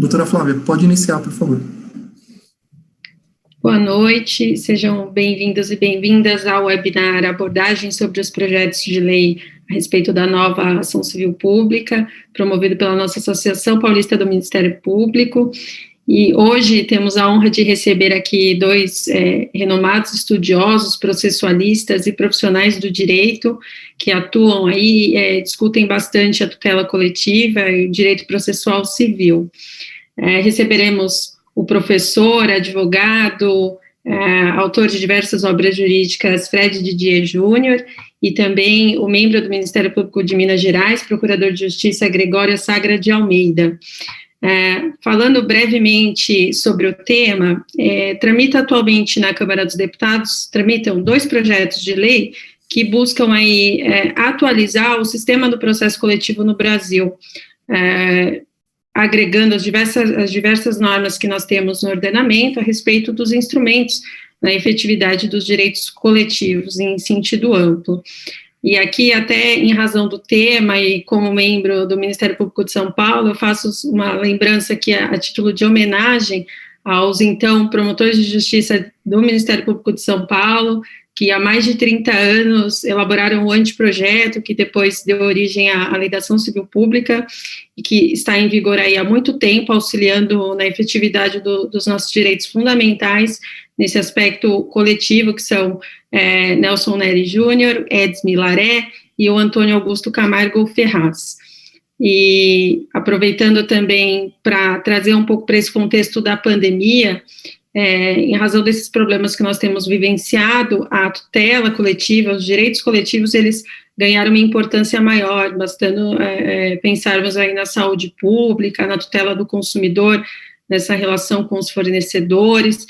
Doutora Flávia, pode iniciar, por favor. Boa noite, sejam bem-vindos e bem-vindas ao webinar Abordagem sobre os projetos de lei a respeito da nova ação civil pública, promovido pela nossa Associação Paulista do Ministério Público. E hoje temos a honra de receber aqui dois renomados estudiosos, processualistas e profissionais do direito que atuam aí, discutem bastante a tutela coletiva e o direito processual civil. Receberemos o professor, advogado, autor de diversas obras jurídicas, Fred Didier Júnior, e também o membro do Ministério Público de Minas Gerais, procurador de Justiça Gregório Sagra de Almeida. Falando brevemente sobre o tema, tramita atualmente na Câmara dos Deputados, tramitam dois projetos de lei que buscam aí atualizar o sistema do processo coletivo no Brasil, agregando as diversas normas que nós temos no ordenamento a respeito dos instrumentos na efetividade dos direitos coletivos em sentido amplo. E aqui, até em razão do tema e como membro do Ministério Público de São Paulo, eu faço uma lembrança aqui a título de homenagem aos, então, promotores de justiça do Ministério Público de São Paulo, que há mais de 30 anos elaboraram o anteprojeto, que depois deu origem à Lei da Ação Civil Pública, e que está em vigor aí há muito tempo, auxiliando na efetividade dos nossos direitos fundamentais, nesse aspecto coletivo, que são Nelson Nery Júnior, Eds Milaré e o Antônio Augusto Camargo Ferraz. E aproveitando também para trazer um pouco para esse contexto da pandemia, em razão desses problemas que nós temos vivenciado, a tutela coletiva, os direitos coletivos, eles ganharam uma importância maior, bastando pensarmos aí na saúde pública, na tutela do consumidor, nessa relação com os fornecedores,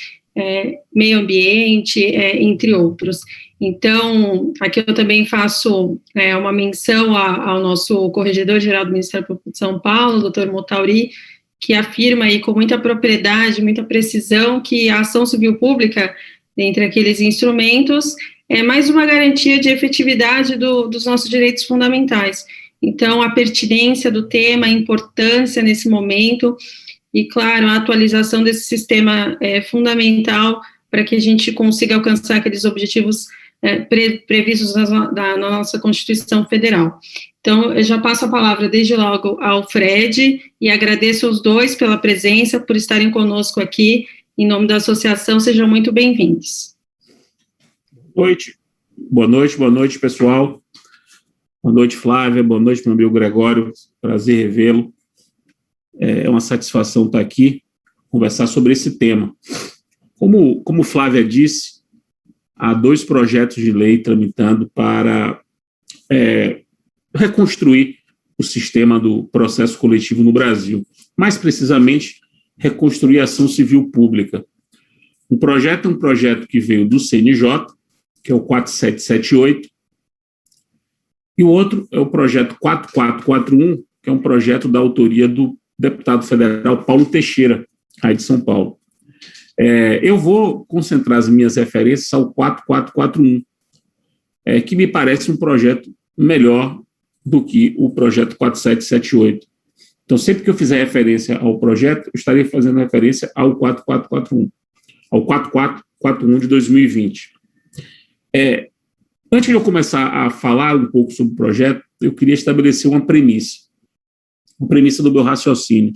meio ambiente, entre outros. Então, aqui eu também faço uma menção ao nosso corregedor-geral do Ministério Público de São Paulo, doutor Motauri, que afirma aí com muita propriedade, muita precisão, que a ação civil pública, dentre aqueles instrumentos, é mais uma garantia de efetividade dos nossos direitos fundamentais. Então, a pertinência do tema, a importância nesse momento, e, claro, a atualização desse sistema é fundamental para que a gente consiga alcançar aqueles objetivos previstos na nossa Constituição Federal. Então, eu já passo a palavra desde logo ao Fred e agradeço aos dois pela presença, por estarem conosco aqui, em nome da associação, sejam muito bem-vindos. Boa noite, pessoal. Boa noite, Flávia, boa noite, meu amigo Gregório, prazer revê-lo. É uma satisfação estar aqui, conversar sobre esse tema. Como Flávia disse, há dois projetos de lei tramitando para reconstruir o sistema do processo coletivo no Brasil. Mais precisamente, reconstruir a ação civil pública. Um projeto é um projeto que veio do CNJ, que é o 4778, e o outro é o projeto 4441, que é um projeto da autoria do deputado federal Paulo Teixeira, aí de São Paulo. Eu vou concentrar as minhas referências ao 4441, que me parece um projeto melhor do que o projeto 4778. Então, sempre que eu fizer referência ao projeto, eu estarei fazendo referência ao 4441, ao 4441 de 2020. Antes de eu começar a falar um pouco sobre o projeto, eu queria estabelecer uma premissa do meu raciocínio.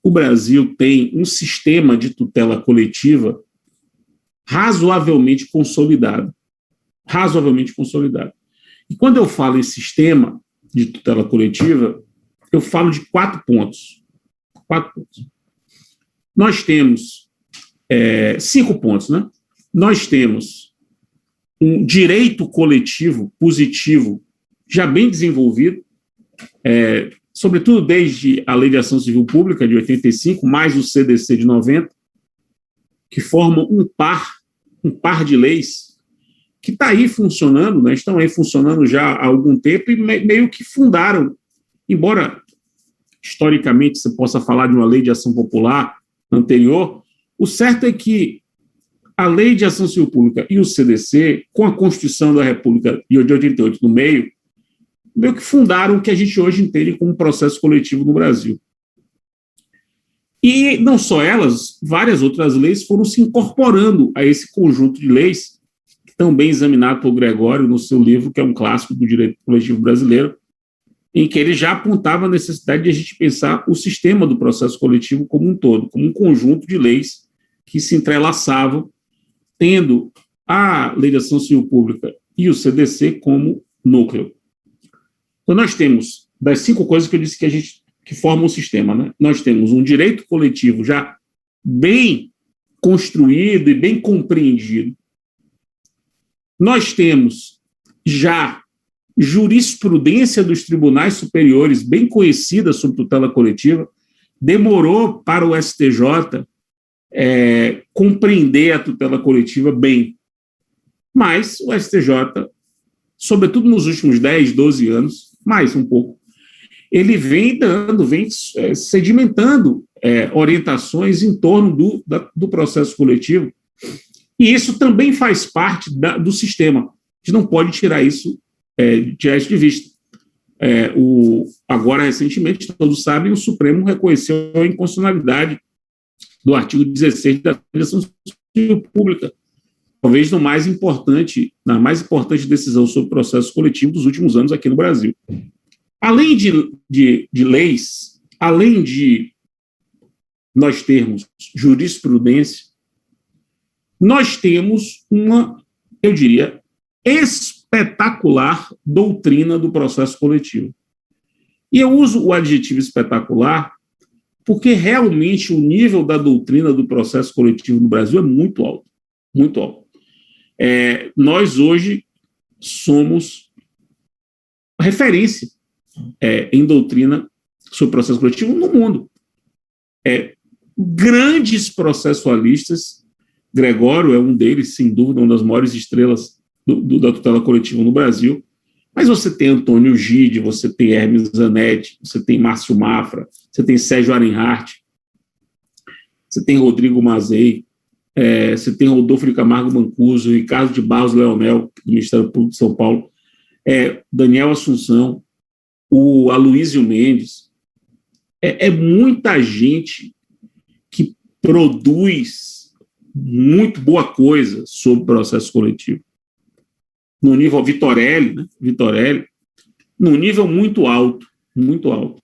O Brasil tem um sistema de tutela coletiva razoavelmente consolidado. E quando eu falo em sistema de tutela coletiva, eu falo de 4 pontos. Nós temos 5 pontos, né? Nós temos um direito coletivo positivo já bem desenvolvido, sobretudo desde a Lei de Ação Civil Pública de 85, mais o CDC de 90, que formam um par de leis que está aí funcionando, né, estão aí funcionando já há algum tempo e meio que fundaram, embora historicamente você possa falar de uma lei de ação popular anterior, o certo é que a Lei de Ação Civil Pública e o CDC, com a Constituição da República de 88 no meio, meio que fundaram o que a gente hoje entende como processo coletivo no Brasil. E não só elas, várias outras leis foram se incorporando a esse conjunto de leis, também examinado por Gregório no seu livro, que é um clássico do direito coletivo brasileiro, em que ele já apontava a necessidade de a gente pensar o sistema do processo coletivo como um todo, como um conjunto de leis que se entrelaçavam, tendo a Lei de Ação Civil Pública e o CDC como núcleo. Então, nós temos, das 5 coisas que eu disse que formam o sistema, né? Nós temos um direito coletivo já bem construído e bem compreendido. Nós temos já jurisprudência dos tribunais superiores bem conhecida sobre tutela coletiva. Demorou para o STJ compreender a tutela coletiva bem. Mas o STJ, sobretudo nos últimos 10, 12 anos, mais um pouco, ele vem sedimentando orientações em torno do processo coletivo. E isso também faz parte do sistema. A gente não pode tirar isso de vista. Agora, recentemente, todos sabem, o Supremo reconheceu a inconstitucionalidade do artigo 16 da Lei de Ação Civil Pública, talvez na mais importante decisão sobre processo coletivo dos últimos anos aqui no Brasil. Além de leis, além de nós termos jurisprudência, nós temos uma, eu diria, espetacular doutrina do processo coletivo. E eu uso o adjetivo espetacular porque realmente o nível da doutrina do processo coletivo no Brasil é muito alto, muito alto. Nós hoje somos referência em doutrina sobre processo coletivo no mundo. Grandes processualistas, Gregório é um deles, sem dúvida, uma das maiores estrelas da tutela coletiva no Brasil, mas você tem Antônio Gide, você tem Hermes Zanetti, você tem Márcio Mafra, você tem Sérgio Arenhart, você tem Rodrigo Mazei, você tem Rodolfo de Camargo Mancuso, Ricardo de Barros Leonel, do Ministério Público de São Paulo, Daniel Assunção, o Aloysio Mendes. Muita gente que produz muito boa coisa sobre o processo coletivo. No nível Vitorelli, num nível muito alto, muito alto.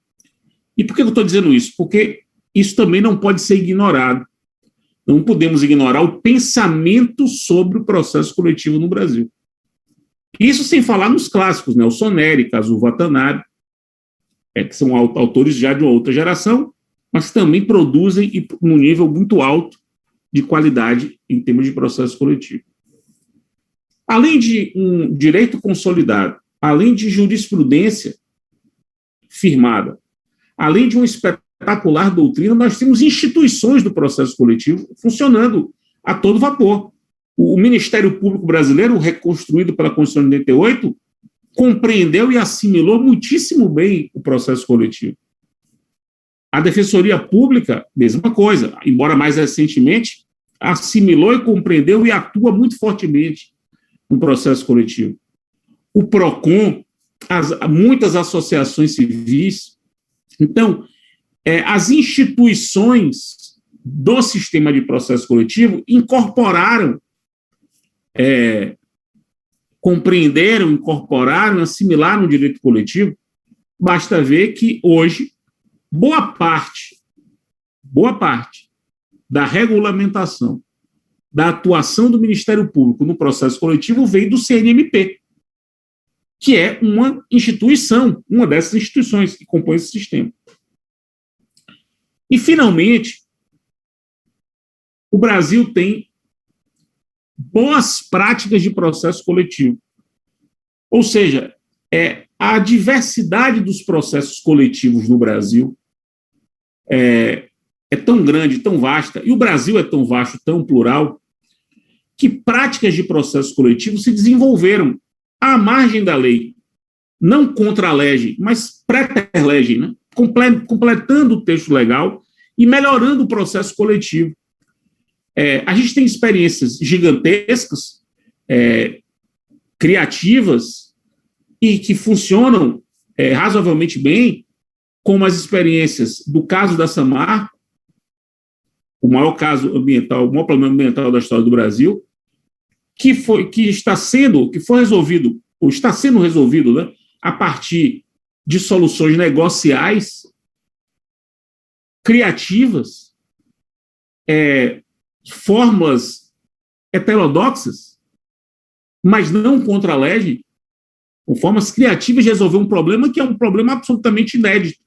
E por que eu estou dizendo isso? Porque isso também não pode ser ignorado. Não podemos ignorar o pensamento sobre o processo coletivo no Brasil. Isso sem falar nos clássicos, Nelson Neri, Kazuo Watanabe, que são autores já de uma outra geração, mas também produzem num nível muito alto de qualidade em termos de processo coletivo. Além de um direito consolidado, além de jurisprudência firmada, além de uma espetacular doutrina, nós temos instituições do processo coletivo funcionando a todo vapor. O Ministério Público Brasileiro, reconstruído pela Constituição de 88, compreendeu e assimilou muitíssimo bem o processo coletivo. A Defensoria Pública, mesma coisa, embora mais recentemente, assimilou e compreendeu e atua muito fortemente no processo coletivo. O PROCON, muitas associações civis. Então, as instituições do sistema de processo coletivo incorporaram, compreenderam, incorporaram, assimilaram o direito coletivo. Basta ver que hoje boa parte da regulamentação, da atuação do Ministério Público no processo coletivo veio do CNMP, que é uma instituição, uma dessas instituições que compõe esse sistema. E, finalmente, o Brasil tem boas práticas de processo coletivo. Ou seja, a diversidade dos processos coletivos no Brasil é tão grande, tão vasta, e o Brasil é tão vasto, tão plural, que práticas de processo coletivo se desenvolveram à margem da lei, não contra a lei, mas preter-lege, né? Completando o texto legal e melhorando o processo coletivo. A gente tem experiências gigantescas, criativas, e que funcionam razoavelmente bem, como as experiências do caso da Samarco, o maior caso ambiental, o maior problema ambiental da história do Brasil, que foi resolvido, ou está sendo resolvido, né, a partir de soluções negociais, criativas, fórmulas heterodoxas, mas não contra a lei, com formas criativas de resolver um problema que é um problema absolutamente inédito.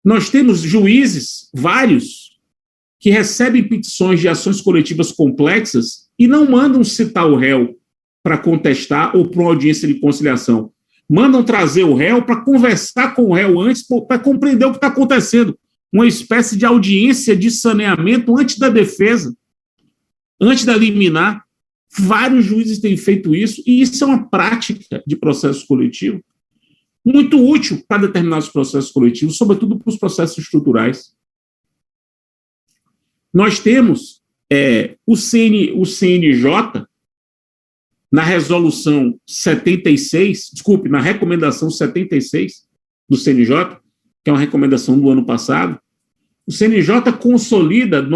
Nós temos juízes, vários, que recebem petições de ações coletivas complexas e não mandam citar o réu para contestar ou para uma audiência de conciliação. Mandam trazer o réu para conversar com o réu antes, para compreender o que está acontecendo. Uma espécie de audiência de saneamento antes da defesa, antes da liminar. Vários juízes têm feito isso, e isso é uma prática de processo coletivo muito útil para determinados processos coletivos, sobretudo para os processos estruturais. Nós temos o CNJ, na resolução 76, desculpe, na recomendação 76 do CNJ, que é uma recomendação do ano passado, o CNJ consolida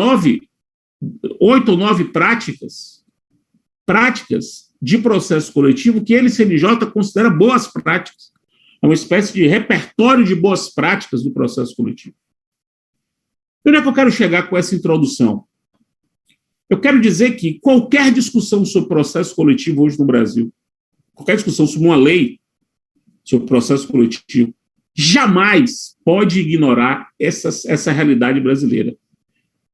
8 ou 9 práticas de processo coletivo que ele, CNJ, considera boas práticas. É uma espécie de repertório de boas práticas do processo coletivo. Onde é que eu quero chegar com essa introdução? Eu quero dizer que qualquer discussão sobre processo coletivo hoje no Brasil, qualquer discussão sobre uma lei sobre processo coletivo, jamais pode ignorar essa realidade brasileira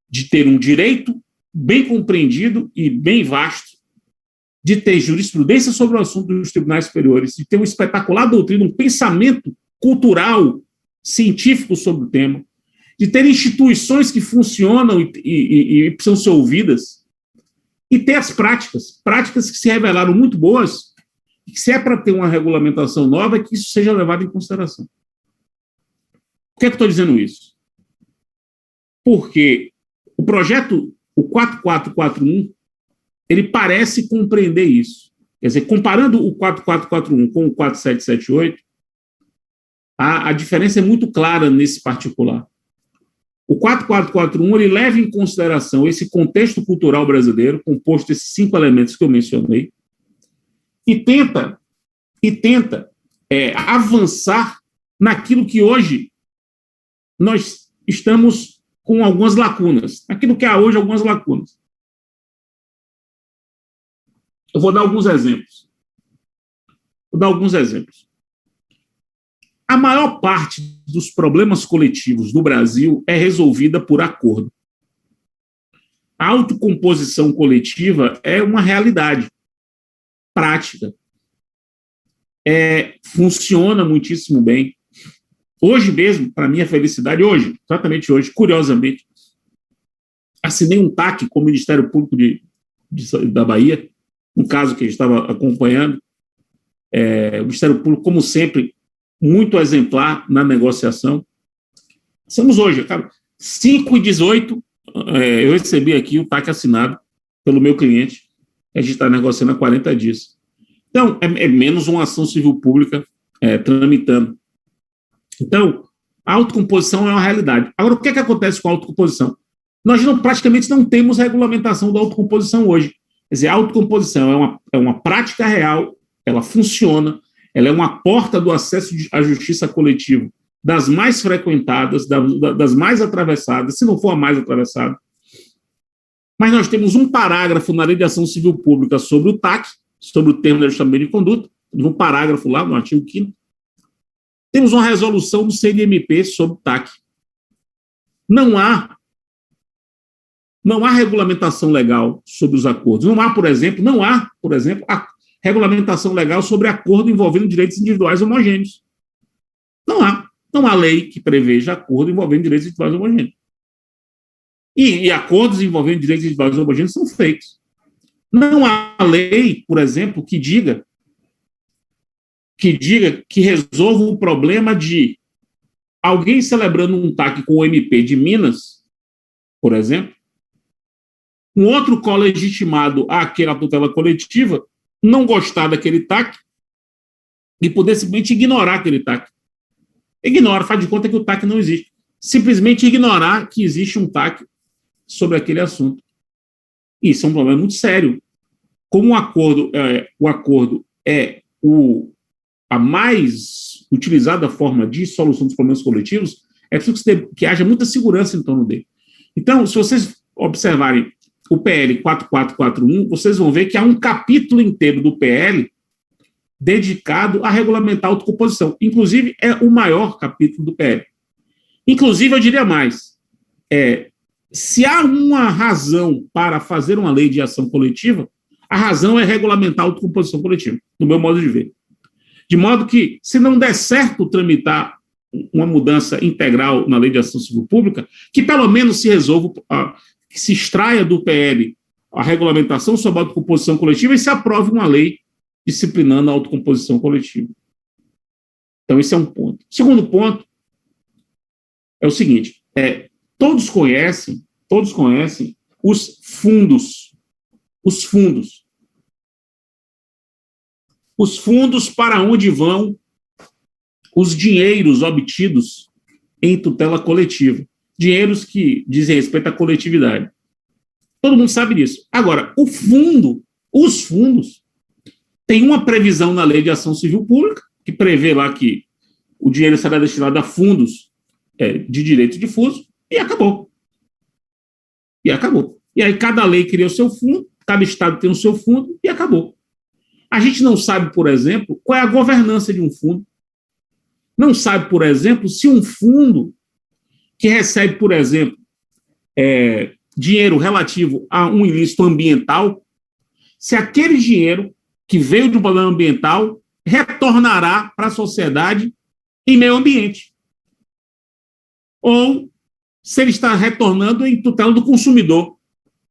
de ter um direito bem compreendido e bem vasto, de ter jurisprudência sobre o assunto dos tribunais superiores, de ter uma espetacular doutrina, um pensamento cultural, científico sobre o tema, de ter instituições que funcionam e precisam ser ouvidas, e ter as práticas que se revelaram muito boas, e que se é para ter uma regulamentação nova, é que isso seja levado em consideração. Por que eu estou dizendo isso? Porque o projeto, o 4441, ele parece compreender isso. Quer dizer, comparando o 4441 com o 4778, a diferença é muito clara nesse particular. O 4441 ele leva em consideração esse contexto cultural brasileiro, composto desses 5 elementos que eu mencionei, e tenta avançar naquilo que hoje nós estamos com algumas lacunas, aquilo que há hoje algumas lacunas. Eu vou dar alguns exemplos. A maior parte dos problemas coletivos do Brasil é resolvida por acordo. A autocomposição coletiva é uma realidade prática. Funciona muitíssimo bem. Hoje mesmo, para minha felicidade, exatamente hoje, curiosamente, assinei um TAC com o Ministério Público da Bahia, um caso que a gente estava acompanhando. O Ministério Público, como sempre, muito exemplar na negociação. Estamos hoje, 5h18, eu recebi aqui o TAC assinado pelo meu cliente, a gente está negociando há 40 dias. Então, é menos uma ação civil pública tramitando. Então, a autocomposição é uma realidade. Agora, o que acontece com a autocomposição? Nós praticamente não temos regulamentação da autocomposição hoje. Quer dizer, a autocomposição é uma prática real, ela funciona, ela é uma porta do acesso à justiça coletiva das mais frequentadas, das mais atravessadas, se não for a mais atravessada. Mas nós temos um parágrafo na Lei de Ação Civil Pública sobre o TAC, sobre o termo de ajustamento de conduta, um parágrafo lá no artigo 5º. Temos uma resolução do CNMP sobre o TAC. Não há regulamentação legal sobre os acordos. Não há, por exemplo, a regulamentação legal sobre acordo envolvendo direitos individuais homogêneos. Não há lei que preveja acordo envolvendo direitos individuais homogêneos. E acordos envolvendo direitos individuais homogêneos são feitos. Não há lei, por exemplo, que diga que resolva o problema de alguém celebrando um TAC com o MP de Minas, por exemplo, um outro colegitimado àquela tutela coletiva não gostar daquele TAC e poder simplesmente ignorar aquele TAC. Ignora, faz de conta que o TAC não existe. Simplesmente ignorar que existe um TAC sobre aquele assunto. Isso é um problema muito sério. Como o acordo é a mais utilizada forma de solução dos problemas coletivos, é preciso que haja muita segurança em torno dele. Então, se vocês observarem o PL 4441, vocês vão ver que há um capítulo inteiro do PL dedicado a regulamentar a autocomposição. Inclusive, é o maior capítulo do PL. Inclusive, eu diria mais, se há uma razão para fazer uma lei de ação coletiva, a razão é regulamentar a autocomposição coletiva, no meu modo de ver. De modo que, se não der certo tramitar uma mudança integral na lei de ação civil pública, que pelo menos se resolva, que se extraia do PL a regulamentação sobre a autocomposição coletiva e se aprove uma lei disciplinando a autocomposição coletiva. Então, esse é um ponto. Segundo ponto é o seguinte, todos conhecem os fundos. Os fundos para onde vão os dinheiros obtidos em tutela coletiva. Dinheiros que dizem respeito à coletividade. Todo mundo sabe disso. Agora, os fundos, tem uma previsão na Lei de Ação Civil Pública, que prevê lá que o dinheiro será destinado a fundos de direito difuso, e acabou. E aí cada lei cria o seu fundo, cada estado tem o seu fundo, e acabou. A gente não sabe, por exemplo, qual é a governança de um fundo. Não sabe, por exemplo, se um fundo que recebe, por exemplo, dinheiro relativo a um ilícito ambiental, se aquele dinheiro que veio do problema ambiental retornará para a sociedade em meio ambiente. Ou se ele está retornando em tutela do consumidor.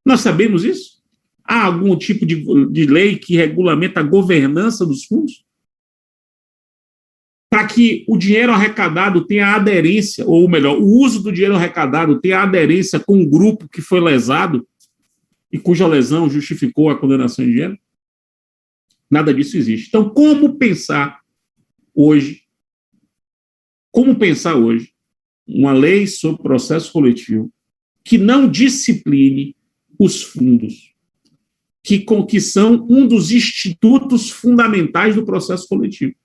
Nós sabemos isso? Há algum tipo de lei que regulamenta a governança dos fundos? Para que o dinheiro arrecadado tenha aderência, ou melhor, o uso do dinheiro arrecadado tenha aderência com o grupo que foi lesado e cuja lesão justificou a condenação em dinheiro? Nada disso existe. Então, como pensar hoje uma lei sobre processo coletivo que não discipline os fundos, que são um dos institutos fundamentais do processo coletivo?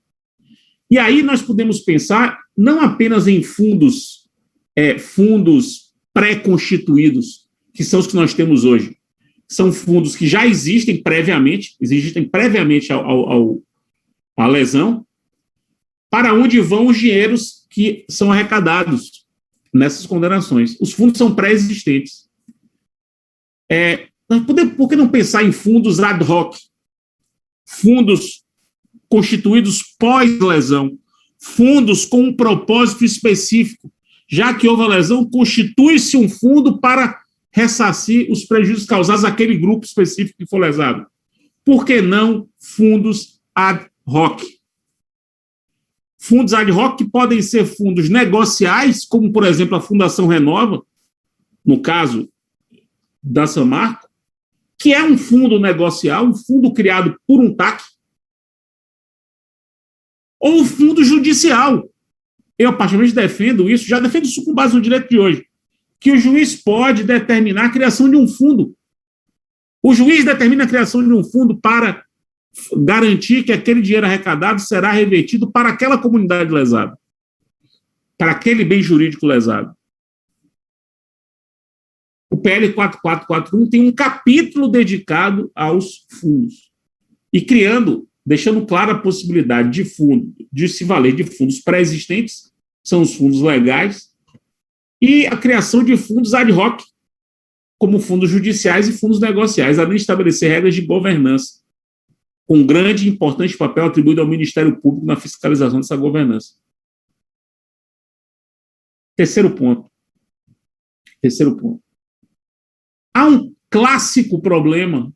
E aí nós podemos pensar não apenas em fundos pré-constituídos, que são os que nós temos hoje. São fundos que já existem previamente à lesão, para onde vão os dinheiros que são arrecadados nessas condenações. Os fundos são pré-existentes. Por que não pensar em fundos ad hoc? Fundos constituídos pós-lesão, fundos com um propósito específico. Já que houve a lesão, constitui-se um fundo para ressarcir os prejuízos causados àquele grupo específico que foi lesado. Por que não fundos ad hoc? Fundos ad hoc que podem ser fundos negociais, como, por exemplo, a Fundação Renova, no caso da Samarco, que é um fundo negocial, um fundo criado por um TAC, ou fundo judicial. Eu, particularmente, defendo isso, já defendo isso com base no direito de hoje, que o juiz pode determinar a criação de um fundo. O juiz determina a criação de um fundo para garantir que aquele dinheiro arrecadado será revertido para aquela comunidade lesada, para aquele bem jurídico lesado. O PL 4441 tem um capítulo dedicado aos fundos e deixando clara a possibilidade de se valer de fundos pré-existentes, são os fundos legais, e a criação de fundos ad hoc, como fundos judiciais e fundos negociais, além de estabelecer regras de governança, com grande e importante papel atribuído ao Ministério Público na fiscalização dessa governança. Terceiro ponto. Há um clássico problema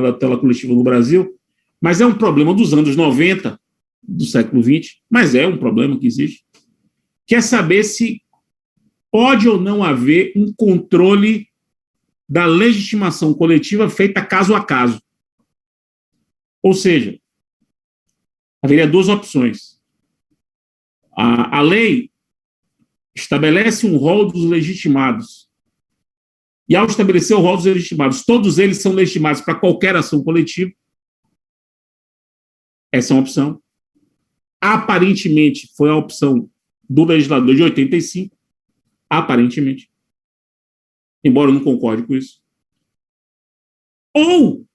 da tutela coletiva no Brasil, mas é um problema dos anos 90, do século XX, mas é um problema que existe, que é saber se pode ou não haver um controle da legitimação coletiva feita caso a caso. Ou seja, haveria duas opções. A lei estabelece um rol dos legitimados. E, ao estabelecer o rol dos legitimados, todos eles são legitimados para qualquer ação coletiva. Essa é uma opção. Aparentemente, foi a opção do legislador de 85. Aparentemente. Embora eu não concorde com isso. Ou,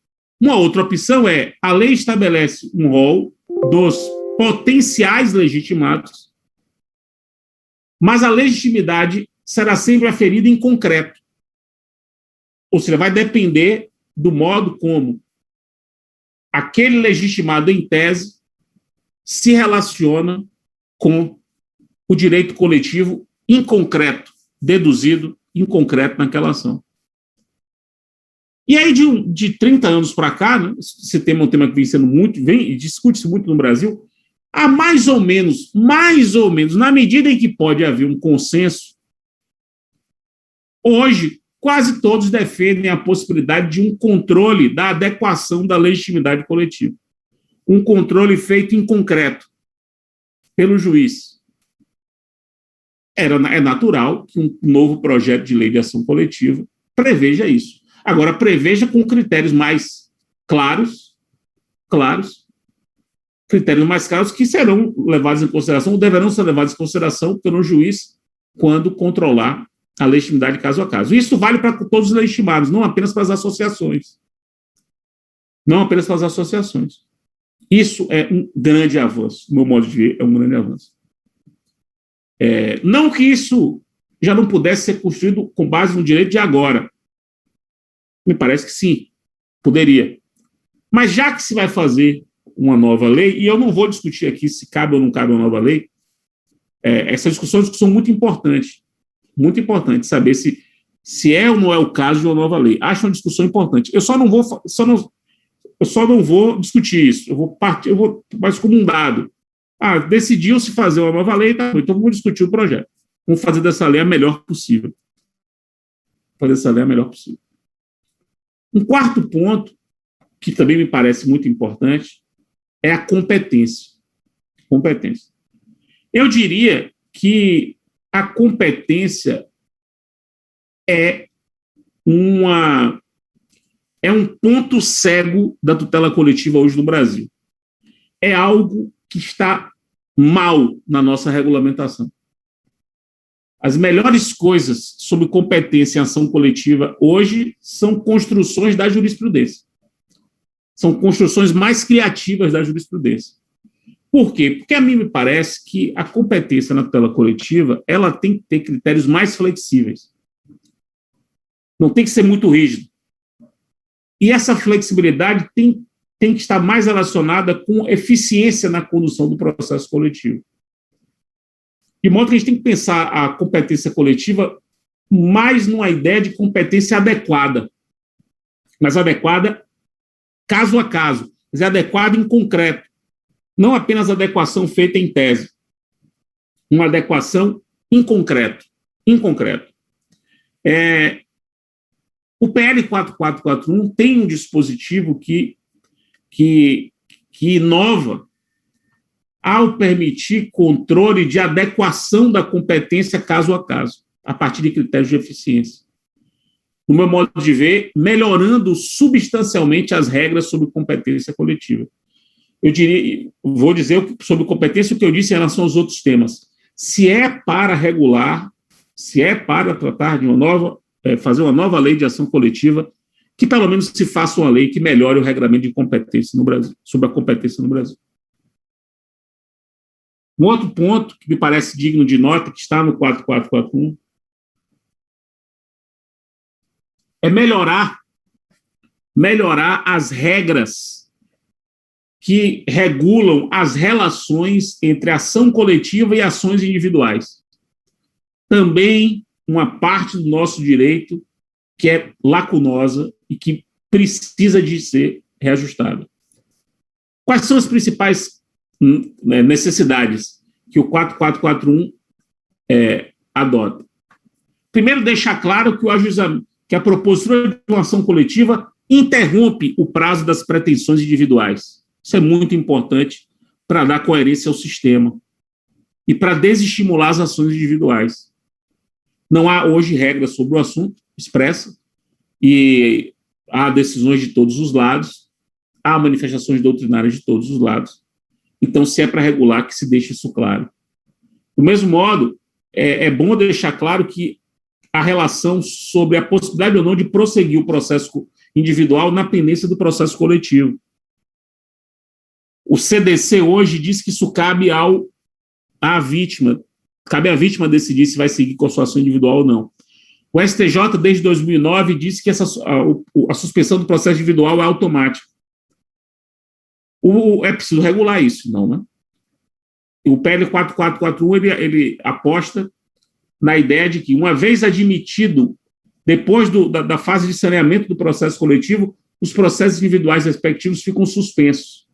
uma outra opção é, a lei estabelece um rol dos potenciais legitimados, mas a legitimidade será sempre aferida em concreto. Ou seja, vai depender do modo como aquele legitimado em tese se relaciona com o direito coletivo em concreto, deduzido em concreto naquela ação. E aí, de 30 anos para cá, né, esse tema é um tema que vem sendo muito, e discute-se muito no Brasil, há mais ou menos, na medida em que pode haver um consenso, hoje, quase todos defendem a possibilidade de um controle da adequação da legitimidade coletiva. Um controle feito em concreto, pelo juiz. É natural que um novo projeto de lei de ação coletiva preveja isso. Agora, preveja com critérios mais claros, critérios mais claros que serão levados em consideração, ou deverão ser levados em consideração pelo juiz quando controlar a legitimidade caso a caso. Isso vale para todos os legitimados, não apenas para as associações. Não apenas para as associações. Isso é um grande avanço, no meu modo de ver, é um grande avanço. Não que isso já não pudesse ser construído com base no direito de agora. Me parece que sim, poderia. Mas já que se vai fazer uma nova lei, e eu não vou discutir aqui se cabe ou não cabe uma nova lei, essa discussão é uma discussão muito importante saber se é ou não é o caso de uma nova lei. Acho uma discussão importante. Eu só não vou discutir isso, eu vou mais como um dado. Decidiu-se fazer uma nova lei, tá, então vamos discutir o projeto. Vamos fazer dessa lei a melhor possível. Um quarto ponto, que também me parece muito importante, é a competência. Eu diria que a competência é um ponto cego da tutela coletiva hoje no Brasil. É algo que está mal na nossa regulamentação. As melhores coisas sobre competência em ação coletiva hoje são construções da jurisprudência. São construções mais criativas da jurisprudência. Por quê? Porque a mim me parece que a competência na tutela coletiva ela tem que ter critérios mais flexíveis. Não tem que ser muito rígido. E essa flexibilidade tem que estar mais relacionada com eficiência na condução do processo coletivo. De modo que a gente tem que pensar a competência coletiva mais numa ideia de competência adequada, mas adequada caso a caso, mas adequada em concreto. Não apenas adequação feita em tese, uma adequação em concreto. O PL 4441 tem um dispositivo que inova ao permitir controle de adequação da competência caso a caso, a partir de critérios de eficiência. No meu modo de ver, melhorando substancialmente as regras sobre competência coletiva. Vou dizer sobre competência o que eu disse em relação aos outros temas. Se é para regular, se é para tratar de fazer uma nova lei de ação coletiva, que pelo menos se faça uma lei que melhore o regramento de competência no Brasil, sobre a competência no Brasil. Um outro ponto que me parece digno de nota, que está no 4441, é melhorar as regras que regulam as relações entre ação coletiva e ações individuais. Também uma parte do nosso direito que é lacunosa e que precisa de ser reajustada. Quais são as principais necessidades que o 4441 adota? Primeiro, deixar claro que a propositura de uma ação coletiva interrompe o prazo das pretensões individuais. Isso é muito importante para dar coerência ao sistema e para desestimular as ações individuais. Não há hoje regras sobre o assunto expressa e há decisões de todos os lados, há manifestações doutrinárias de todos os lados. Então, se é para regular, que se deixe isso claro. Do mesmo modo, é bom deixar claro que a relação sobre a possibilidade ou não de prosseguir o processo individual na pendência do processo coletivo. O CDC hoje diz que isso cabe à vítima, cabe à vítima decidir se vai seguir com a sua ação individual ou não. O STJ, desde 2009, disse que a suspensão do processo individual é automática. É preciso regular isso, não, né? O PL 4441, ele aposta na ideia de que, uma vez admitido, depois da fase de saneamento do processo coletivo, os processos individuais respectivos ficam suspensos,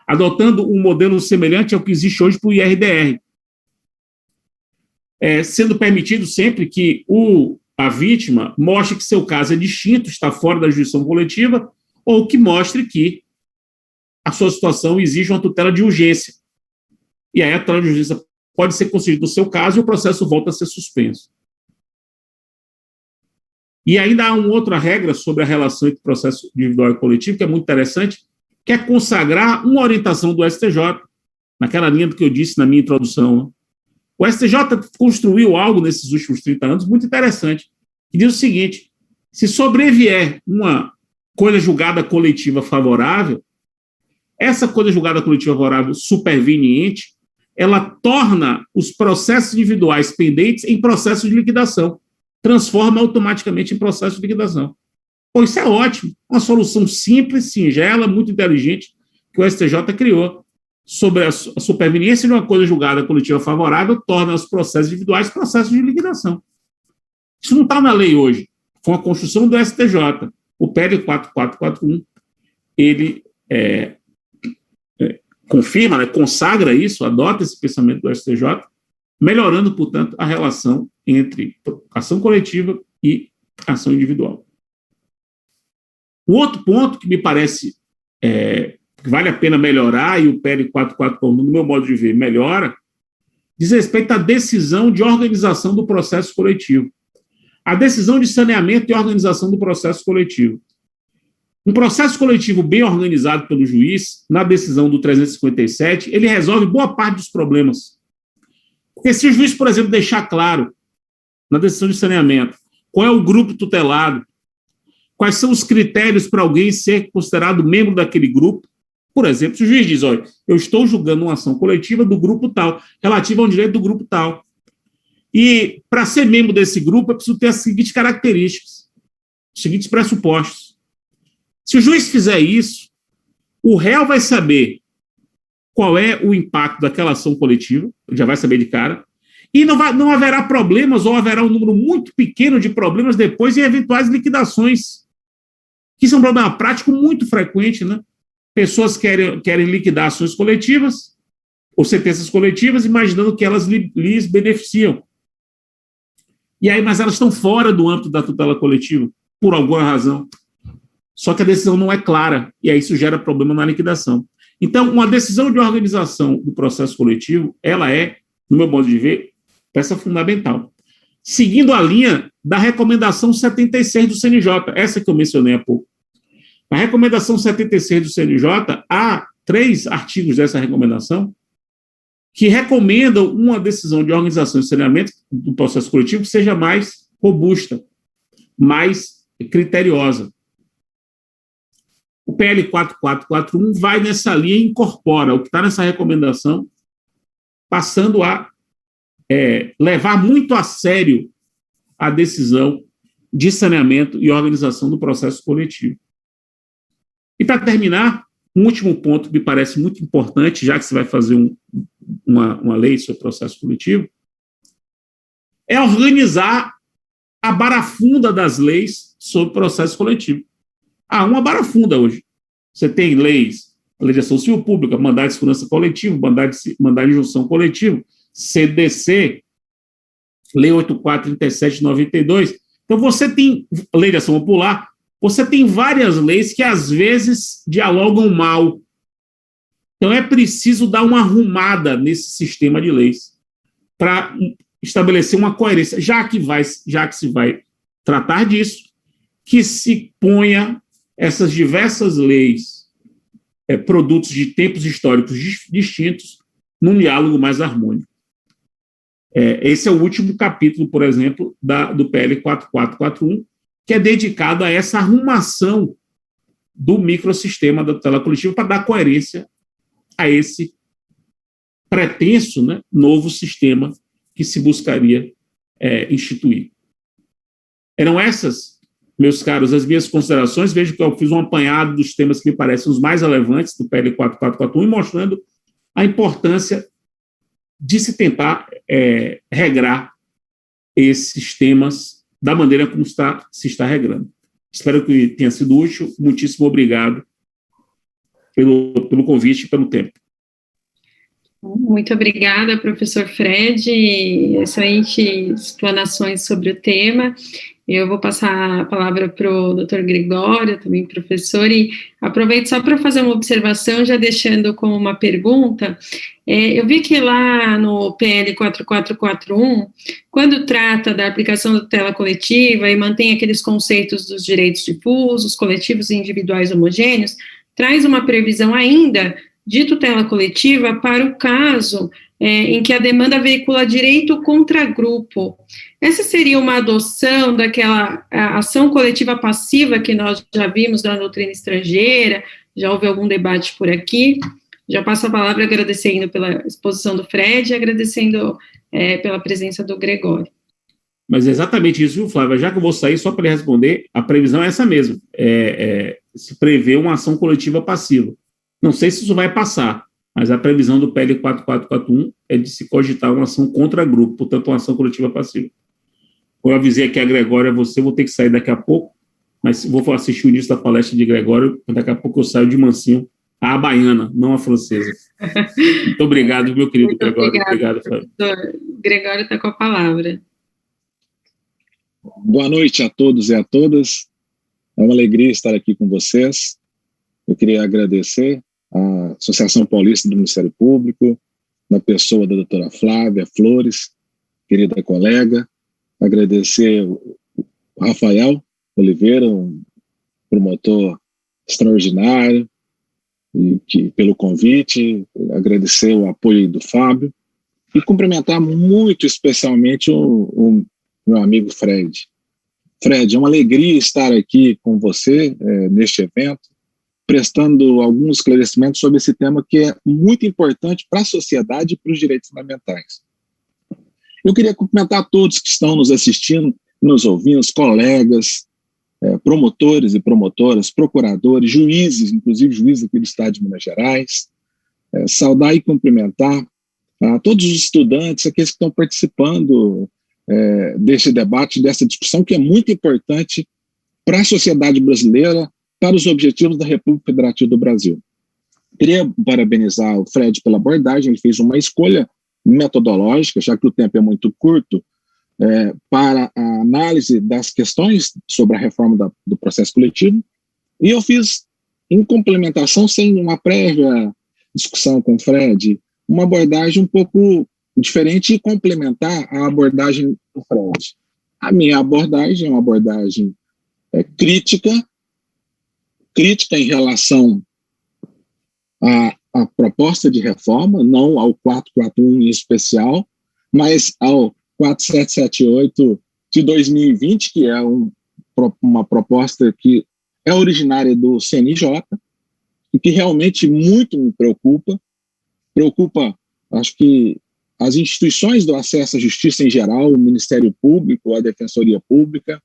adotando um modelo semelhante ao que existe hoje para o IRDR, sendo permitido sempre que a vítima mostre que seu caso é distinto, está fora da jurisdição coletiva, ou que mostre que a sua situação exige uma tutela de urgência. E aí a tutela de urgência pode ser concedida no seu caso e o processo volta a ser suspenso. E ainda há uma outra regra sobre a relação entre processo individual e coletivo, que é muito interessante, que é consagrar uma orientação do STJ, naquela linha do que eu disse na minha introdução. O STJ construiu algo nesses últimos 30 anos muito interessante, que diz o seguinte: se sobrevier uma coisa julgada coletiva favorável, essa coisa julgada coletiva favorável superveniente, ela torna os processos individuais pendentes em processos de liquidação, transforma automaticamente em processo de liquidação. Pô, isso é ótimo, uma solução simples, singela, muito inteligente, que o STJ criou. Sobre a superveniência de uma coisa julgada coletiva favorável, torna os processos individuais processos de liquidação. Isso não está na lei hoje, foi uma construção do STJ. O PL 4441, ele confirma, né, consagra isso, adota esse pensamento do STJ, melhorando, portanto, a relação entre ação coletiva e ação individual. O outro ponto que me parece que vale a pena melhorar, e o PL 4441, no meu modo de ver, melhora, diz respeito à decisão de organização do processo coletivo. A decisão de saneamento e organização do processo coletivo. Um processo coletivo bem organizado pelo juiz, na decisão do 357, ele resolve boa parte dos problemas. Porque se o juiz, por exemplo, deixar claro, na decisão de saneamento, qual é o grupo tutelado, quais são os critérios para alguém ser considerado membro daquele grupo. Por exemplo, se o juiz diz, olha, eu estou julgando uma ação coletiva do grupo tal, relativa ao direito do grupo tal. E, para ser membro desse grupo, é preciso ter as seguintes características, os seguintes pressupostos. Se o juiz fizer isso, o réu vai saber qual é o impacto daquela ação coletiva, já vai saber de cara, e não haverá problemas, ou haverá um número muito pequeno de problemas depois em eventuais liquidações, que isso é um problema prático muito frequente, né? Pessoas querem liquidar ações coletivas ou sentenças coletivas, imaginando que elas lhes beneficiam. E aí, mas elas estão fora do âmbito da tutela coletiva, por alguma razão. Só que a decisão não é clara, e aí isso gera problema na liquidação. Então, uma decisão de organização do processo coletivo, ela é, no meu modo de ver, peça fundamental. Seguindo a linha da recomendação 76 do CNJ, essa que eu mencionei há pouco. Na recomendação 76 do CNJ, há 3 artigos dessa recomendação que recomendam uma decisão de organização e saneamento do processo coletivo que seja mais robusta, mais criteriosa. O PL 4441 vai nessa linha e incorpora o que está nessa recomendação, passando a levar muito a sério a decisão de saneamento e organização do processo coletivo. E, para terminar, um último ponto que me parece muito importante, já que você vai fazer uma lei sobre processo coletivo, é organizar a barafunda das leis sobre processo coletivo. Há uma barafunda hoje. Você tem leis, a lei de ação civil pública, mandado de segurança coletivo, mandado de injunção coletivo, CDC, lei 8437 de 92. Então, você tem lei de ação popular, você tem várias leis que, às vezes, dialogam mal. Então, é preciso dar uma arrumada nesse sistema de leis para estabelecer uma coerência, já que se vai tratar disso, que se ponha essas diversas leis, produtos de tempos históricos distintos, num diálogo mais harmônico. Esse é o último capítulo, por exemplo, do PL 4441, que é dedicado a essa arrumação do microsistema da tutela coletiva para dar coerência a esse pretenso, né, novo sistema que se buscaria instituir. Eram essas, meus caros, as minhas considerações. Vejo que eu fiz um apanhado dos temas que me parecem os mais relevantes do PL 4441 e mostrando a importância de se tentar regrar esses temas da maneira como se está regrando. Espero que tenha sido útil. Muitíssimo obrigado pelo convite e pelo tempo. Muito obrigada, professor Fred. Excelentes explanações sobre o tema. Eu vou passar a palavra para o doutor Gregório, também professor, e aproveito só para fazer uma observação, já deixando como uma pergunta. Eu vi que lá no PL 4441, quando trata da aplicação da tutela coletiva e mantém aqueles conceitos dos direitos difusos, coletivos e individuais homogêneos, traz uma previsão ainda de tutela coletiva para o caso em que a demanda veicula direito contra grupo. Essa seria uma adoção daquela ação coletiva passiva que nós já vimos na doutrina estrangeira, já houve algum debate por aqui. Já passo a palavra agradecendo pela exposição do Fred e agradecendo pela presença do Gregório. Mas é exatamente isso, viu, Flávia? Já que eu vou sair, só para ele responder, a previsão é essa mesmo. Se prevê uma ação coletiva passiva. Não sei se isso vai passar, mas a previsão do PL 4441 é de se cogitar uma ação contra grupo, portanto, uma ação coletiva passiva. Eu avisei aqui a Gregório, vou ter que sair daqui a pouco, mas vou assistir o início da palestra de Gregório, daqui a pouco eu saio de mansinho, a baiana, não a francesa. Muito obrigado, meu querido Gregório. Obrigado, Flávio. Gregório está com a palavra. Boa noite a todos e a todas. É uma alegria estar aqui com vocês. Eu queria agradecer à Associação Paulista do Ministério Público, na pessoa da doutora Flávia Flores, querida colega, agradecer o Rafael Oliveira, um promotor extraordinário, pelo convite, agradecer o apoio do Fábio, e cumprimentar muito especialmente o meu amigo Fred. Fred, é uma alegria estar aqui com você neste evento, prestando alguns esclarecimentos sobre esse tema que é muito importante para a sociedade e para os direitos fundamentais. Eu queria cumprimentar a todos que estão nos assistindo, nos ouvindo, os colegas, promotores e promotoras, procuradores, juízes, inclusive juízes aqui do Estado de Minas Gerais, saudar e cumprimentar a todos os estudantes, aqueles que estão participando desse debate, dessa discussão, que é muito importante para a sociedade brasileira, para os objetivos da República Federativa do Brasil. Queria parabenizar o Fred pela abordagem, ele fez uma escolha metodológica, já que o tempo é muito curto, para a análise das questões sobre a reforma do processo coletivo, e eu fiz, em complementação, sem uma prévia discussão com o Fred, uma abordagem um pouco diferente e complementar a abordagem do Fred. A minha abordagem é uma abordagem crítica em relação à proposta de reforma, não ao 441 em especial, mas ao 4778 de 2020, que é uma proposta que é originária do CNJ, e que realmente muito me preocupa, acho que as instituições do acesso à justiça em geral, o Ministério Público, a Defensoria Pública.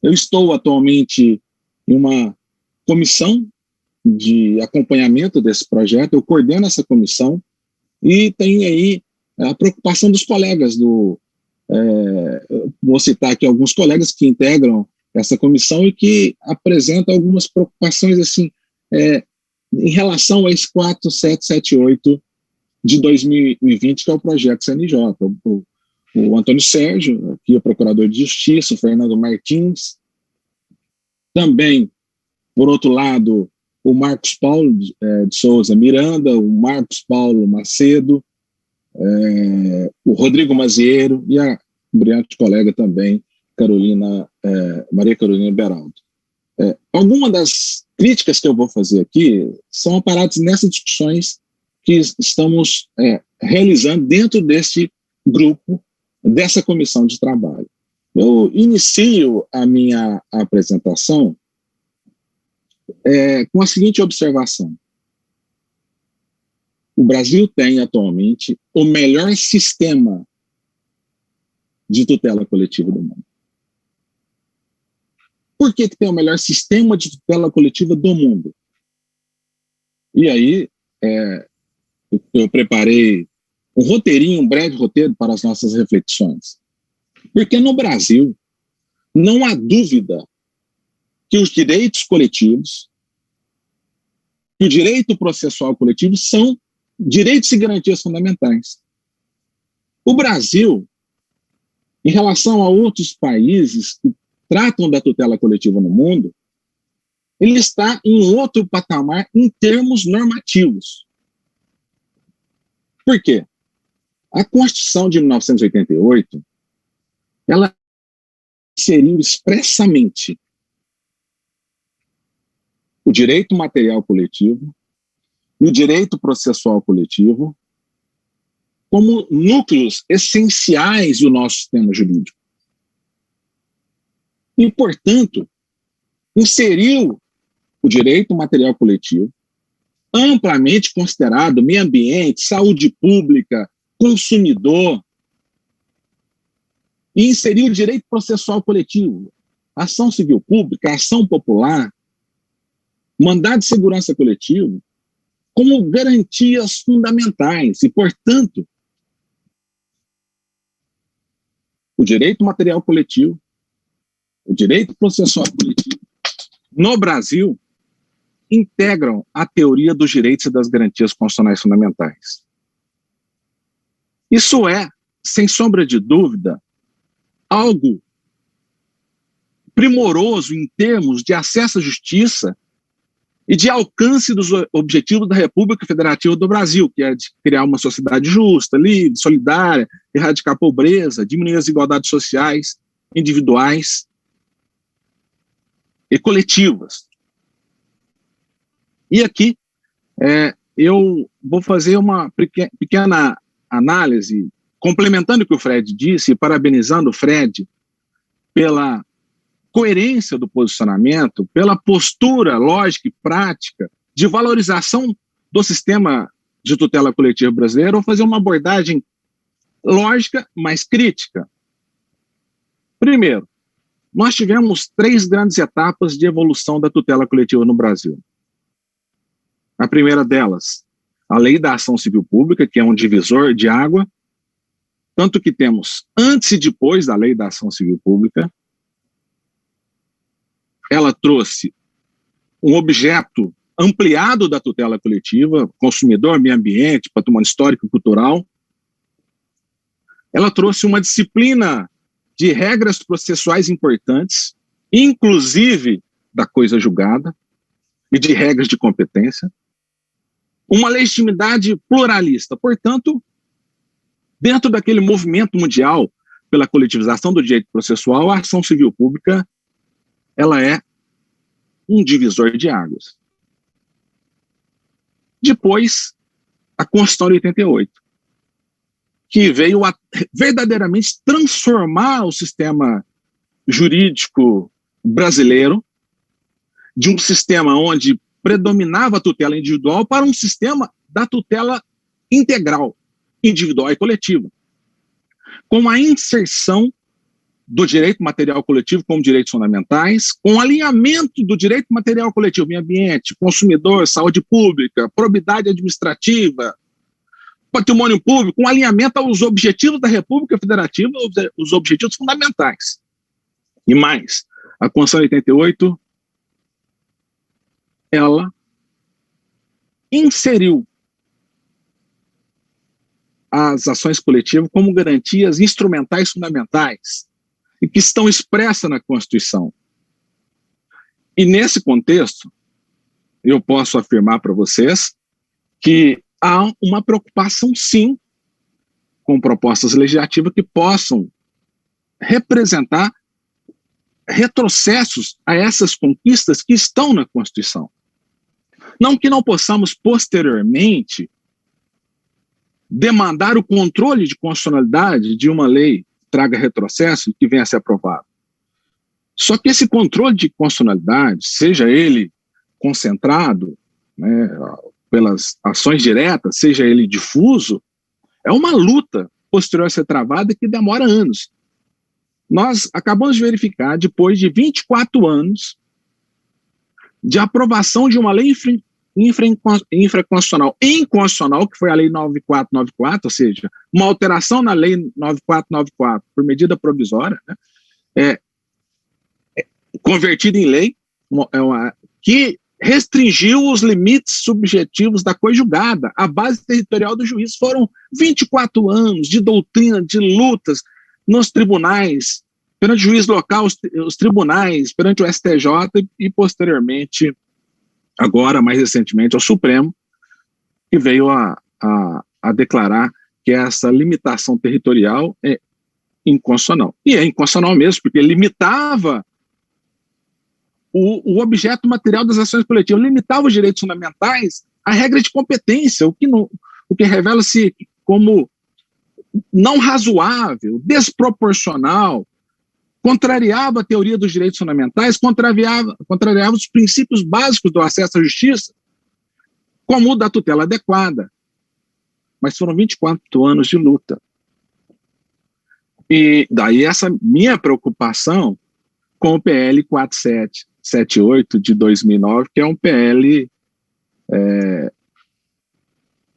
Eu estou atualmente em uma comissão de acompanhamento desse projeto, eu coordeno essa comissão e tenho aí a preocupação dos colegas vou citar aqui alguns colegas que integram essa comissão e que apresentam algumas preocupações assim, em relação a esse 4778 de 2020, que é o projeto CNJ. O Antônio Sérgio, aqui o Procurador de Justiça, o Fernando Martins, também por outro lado, o Marcos Paulo de Souza Miranda, o Marcos Paulo Macedo, o Rodrigo Mazieiro e a brilhante colega também, Maria Carolina Beraldo. Algumas das críticas que eu vou fazer aqui são aparadas nessas discussões que estamos realizando dentro deste grupo, dessa comissão de trabalho. Eu inicio a minha apresentação com a seguinte observação. O Brasil tem atualmente o melhor sistema de tutela coletiva do mundo. Por que tem o melhor sistema de tutela coletiva do mundo? E aí, eu preparei um breve roteiro para as nossas reflexões. Porque no Brasil, não há dúvida que os direitos coletivos, que o direito processual coletivo são direitos e garantias fundamentais. O Brasil, em relação a outros países que tratam da tutela coletiva no mundo, ele está em outro patamar em termos normativos. Por quê? A Constituição de 1988, ela inseriu expressamente o direito material coletivo e o direito processual coletivo como núcleos essenciais do nosso sistema jurídico. E, portanto, inseriu o direito material coletivo, amplamente considerado meio ambiente, saúde pública, consumidor, e inseriu o direito processual coletivo, ação civil pública, ação popular, mandado de segurança coletivo, como garantias fundamentais. E, portanto, o direito material coletivo, o direito processual coletivo, no Brasil, integram a teoria dos direitos e das garantias constitucionais fundamentais. Isso é, sem sombra de dúvida, algo primoroso em termos de acesso à justiça e de alcance dos objetivos da República Federativa do Brasil, que é de criar uma sociedade justa, livre, solidária, erradicar a pobreza, diminuir as desigualdades sociais, individuais e coletivas. E aqui eu vou fazer uma pequena análise, complementando o que o Fred disse e parabenizando o Fred pela coerência do posicionamento, pela postura lógica e prática de valorização do sistema de tutela coletiva brasileiro, vou fazer uma abordagem lógica, mas crítica. Primeiro, nós tivemos 3 grandes etapas de evolução da tutela coletiva no Brasil. A primeira delas, a Lei da Ação Civil Pública, que é um divisor de água, tanto que temos antes e depois da Lei da Ação Civil Pública. Ela trouxe um objeto ampliado da tutela coletiva, consumidor, meio ambiente, patrimônio histórico e cultural. Ela trouxe uma disciplina de regras processuais importantes, inclusive da coisa julgada, e de regras de competência. Uma legitimidade pluralista. Portanto, dentro daquele movimento mundial pela coletivização do direito processual, a ação civil pública ela é um divisor de águas. Depois, a Constituição de 88, que veio a verdadeiramente transformar o sistema jurídico brasileiro de um sistema onde predominava a tutela individual para um sistema da tutela integral, individual e coletiva, com a inserção do direito material coletivo como direitos fundamentais, com alinhamento do direito material coletivo, meio ambiente, consumidor, saúde pública, probidade administrativa, patrimônio público, com alinhamento aos objetivos da República Federativa, os objetivos fundamentais. E mais, a Constituição de 88, ela inseriu as ações coletivas como garantias instrumentais fundamentais e que estão expressas na Constituição. E nesse contexto, eu posso afirmar para vocês que há uma preocupação, sim, com propostas legislativas que possam representar retrocessos a essas conquistas que estão na Constituição. Não que não possamos, posteriormente, demandar o controle de constitucionalidade de uma lei que traga retrocesso e que venha a ser aprovada. Só que esse controle de constitucionalidade, seja ele concentrado, né, pelas ações diretas, seja ele difuso, é uma luta posterior a ser travada e que demora anos. Nós acabamos de verificar, depois de 24 anos de aprovação de uma lei infraconstitucional e inconstitucional, que foi a Lei 9494, ou seja, uma alteração na Lei 9494 por medida provisória, né, convertida em lei, que restringiu os limites subjetivos da coadjuvada. A base territorial do juiz. Foram 24 anos de doutrina, de lutas nos tribunais, perante o juiz local, os tribunais, perante o STJ e posteriormente, agora, mais recentemente, ao Supremo, que veio a declarar que essa limitação territorial é inconstitucional. E é inconstitucional mesmo, porque limitava o objeto material das ações coletivas, limitava os direitos fundamentais à regra de competência, o que revela-se como não razoável, desproporcional, contrariava a teoria dos direitos fundamentais, contrariava os princípios básicos do acesso à justiça, como o da tutela adequada. Mas foram 24 anos de luta. E daí essa minha preocupação com o PL 4778 de 2009, que é um PL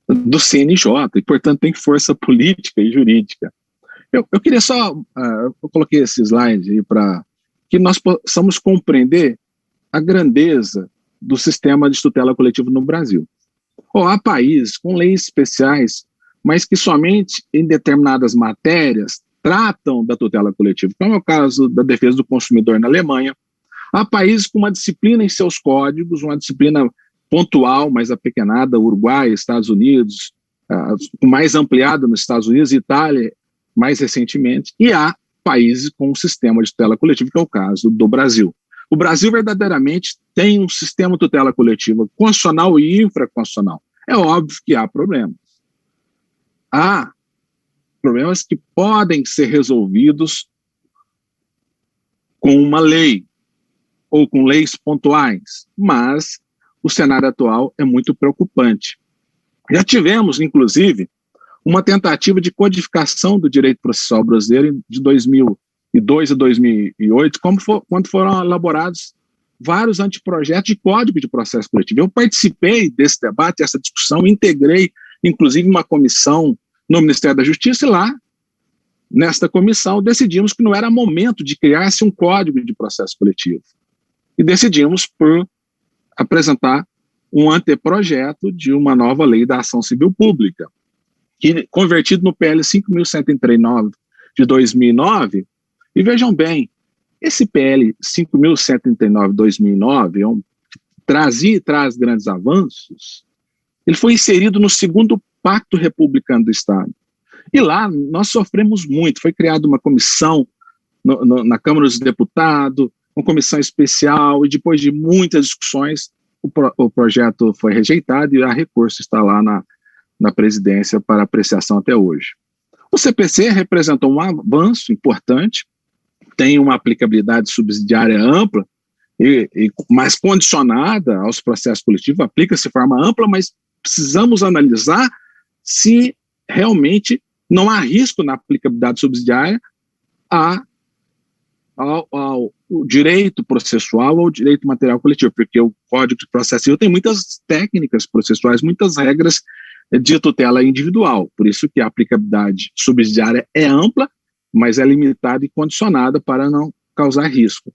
do CNJ, e, portanto, tem força política e jurídica. Eu queria só, eu coloquei esse slide aí para que nós possamos compreender a grandeza do sistema de tutela coletiva no Brasil. Há países com leis especiais, mas que somente em determinadas matérias tratam da tutela coletiva, como é o caso da defesa do consumidor na Alemanha. Há países com uma disciplina em seus códigos, uma disciplina pontual, mais apequenada, Uruguai, Estados Unidos, mais ampliada nos Estados Unidos, Itália, mais recentemente, e há países com um sistema de tutela coletiva, que é o caso do Brasil. O Brasil verdadeiramente tem um sistema de tutela coletiva constitucional e infraconstitucional. É óbvio que há problemas. Há problemas que podem ser resolvidos com uma lei ou com leis pontuais, mas o cenário atual é muito preocupante. Já tivemos, inclusive, uma tentativa de codificação do direito processual brasileiro de 2002 a 2008, quando foram elaborados vários anteprojetos de código de processo coletivo. Eu participei desse debate, dessa discussão, integrei, inclusive, uma comissão no Ministério da Justiça, e lá, nesta comissão, decidimos que não era momento de criar-se um código de processo coletivo. E decidimos por apresentar um anteprojeto de uma nova lei da ação civil pública, que, convertido no PL 5.139 de 2009, e vejam bem, esse PL 5.139 de 2009 traz grandes avanços. Ele foi inserido no segundo Pacto Republicano do Estado. E lá nós sofremos muito. Foi criada uma comissão na Câmara dos Deputados, uma comissão especial, e depois de muitas discussões, o projeto foi rejeitado e a recurso está lá na presidência para apreciação até hoje. O CPC representou um avanço importante, tem uma aplicabilidade subsidiária ampla, mas condicionada aos processos coletivos, aplica-se de forma ampla, mas precisamos analisar se realmente não há risco na aplicabilidade subsidiária ao direito processual ou direito material coletivo, porque o Código de Processo Civil tem muitas técnicas processuais, muitas regras de tutela individual, por isso que a aplicabilidade subsidiária é ampla, mas é limitada e condicionada para não causar risco.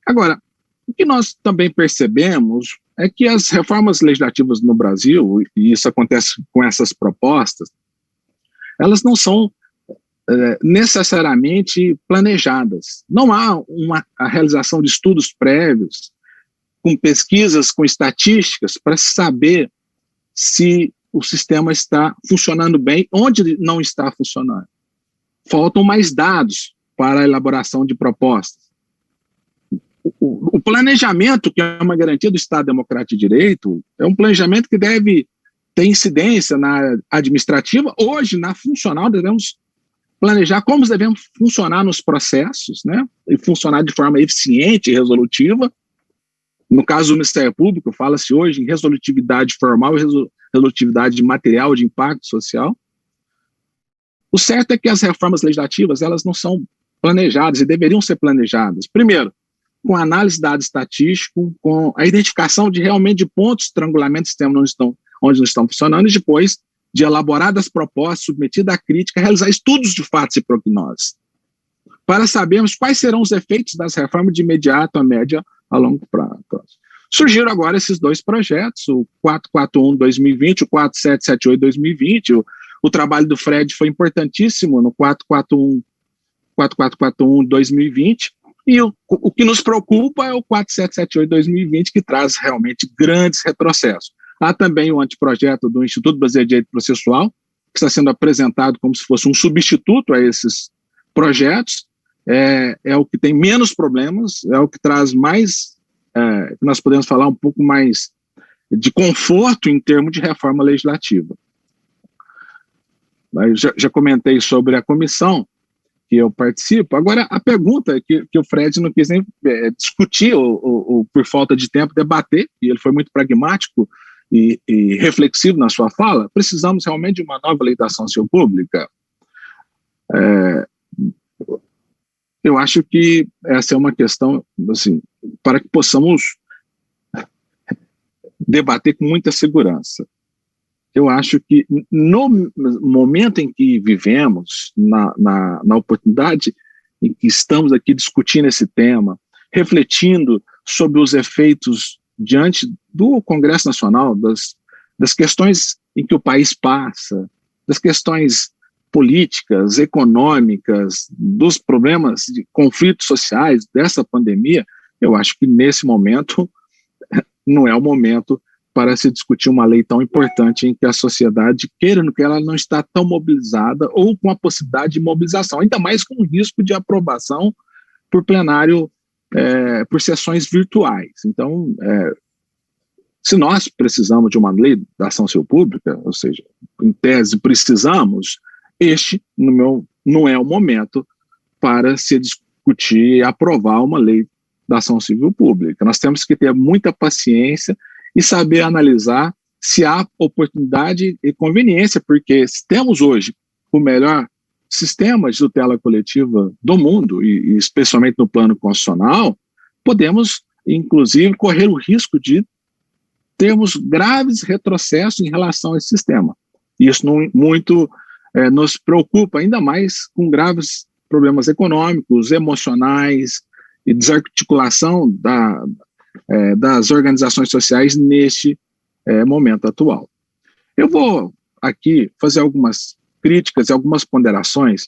Agora, o que nós também percebemos é que as reformas legislativas no Brasil, e isso acontece com essas propostas, elas não são necessariamente planejadas. Não há a realização de estudos prévios, com pesquisas, com estatísticas, para saber se o sistema está funcionando bem, onde não está funcionando. Faltam mais dados para a elaboração de propostas. O planejamento, que é uma garantia do Estado Democrático de Direito, é um planejamento que deve ter incidência na administrativa. Hoje, na funcional, devemos planejar como devemos funcionar nos processos, né? E funcionar de forma eficiente e resolutiva. No caso do Ministério Público, fala-se hoje em resolutividade formal e resolutividade material de impacto social. O certo é que as reformas legislativas, elas não são planejadas e deveriam ser planejadas. Primeiro, com a análise de dados estatísticos, com a identificação de realmente de pontos de estrangulamento do sistema onde não estão funcionando, e depois de elaboradas propostas, submetidas à crítica, realizar estudos de fatos e prognoses, para sabermos quais serão os efeitos das reformas de imediato, a média, a longo prazo. Surgiram agora esses dois projetos, o 441-2020, o 4778-2020, o trabalho do Fred foi importantíssimo no 4441-2020, e o que nos preocupa é o 4778-2020, que traz realmente grandes retrocessos. Há também o anteprojeto do Instituto Brasileiro de Direito Processual, que está sendo apresentado como se fosse um substituto a esses projetos, é o que tem menos problemas, é o que traz mais, nós podemos falar um pouco mais de conforto em termos de reforma legislativa. Eu já comentei sobre a comissão que eu participo. Agora, a pergunta que o Fred não quis nem discutir, ou por falta de tempo, debater, e ele foi muito pragmático e reflexivo na sua fala, precisamos realmente de uma nova lei da ação civil pública? Eu acho que essa é uma questão, assim, para que possamos debater com muita segurança. Eu acho que no momento em que vivemos, na oportunidade em que estamos aqui discutindo esse tema, refletindo sobre os efeitos diante do Congresso Nacional, das questões em que o país passa, das questões políticas, econômicas, dos problemas de conflitos sociais dessa pandemia, eu acho que nesse momento não é o momento para se discutir uma lei tão importante em que a sociedade, queira que ela não está tão mobilizada ou com a possibilidade de mobilização, ainda mais com o risco de aprovação por plenário, por sessões virtuais. Então, se nós precisamos de uma lei da ação civil pública, ou seja, em tese precisamos, este não é o momento para se discutir e aprovar uma lei da ação civil pública. Nós temos que ter muita paciência e saber analisar se há oportunidade e conveniência, porque se temos hoje o melhor sistema de tutela coletiva do mundo, e especialmente no plano constitucional, podemos, inclusive, correr o risco de termos graves retrocessos em relação a esse sistema. Isso nos preocupa ainda mais com graves problemas econômicos, emocionais e desarticulação das organizações sociais neste momento atual. Eu vou aqui fazer algumas críticas e algumas ponderações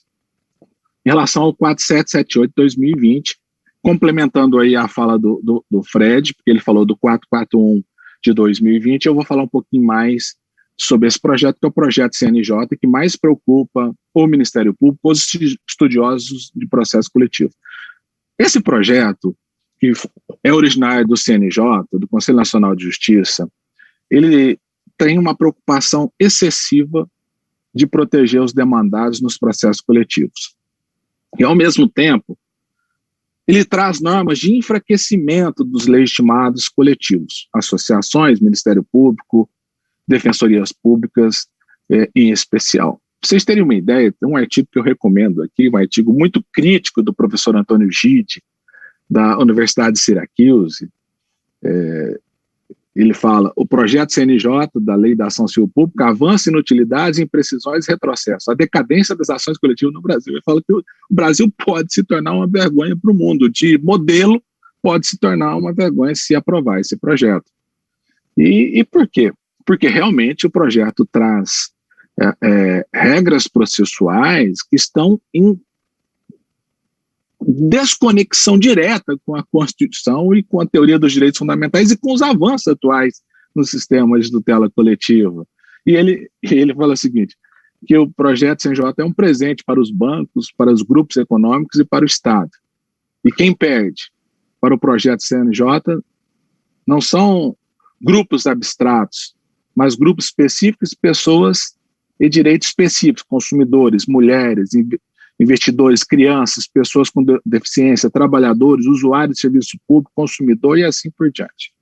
em relação ao 4778-2020, complementando aí a fala do Fred, porque ele falou do 441 de 2020, eu vou falar um pouquinho mais sobre esse projeto, que é o projeto CNJ, que mais preocupa o Ministério Público, os estudiosos de processo coletivo. Esse projeto, que é originário do CNJ, do Conselho Nacional de Justiça, ele tem uma preocupação excessiva de proteger os demandados nos processos coletivos. E, ao mesmo tempo, ele traz normas de enfraquecimento dos legitimados coletivos, associações, Ministério Público, defensorias públicas em especial. Para vocês terem uma ideia, tem um artigo que eu recomendo aqui, um artigo muito crítico do professor Antônio Gide, da Universidade de Syracuse. Ele fala: o projeto CNJ da Lei da Ação Civil Pública avança inutilidades, imprecisões e retrocessos, a decadência das ações coletivas no Brasil. Ele fala que o Brasil pode se tornar uma vergonha para o mundo, de modelo pode se tornar uma vergonha se aprovar esse projeto. E por quê? Porque realmente o projeto traz regras processuais que estão em desconexão direta com a Constituição e com a teoria dos direitos fundamentais e com os avanços atuais no sistema de tutela coletiva. E ele fala o seguinte, que o projeto CNJ é um presente para os bancos, para os grupos econômicos e para o Estado. E quem perde para o projeto CNJ não são grupos abstratos, mas grupos específicos, pessoas e direitos específicos, consumidores, mulheres, investidores, crianças, pessoas com deficiência, trabalhadores, usuários de serviço público, consumidor e assim por diante.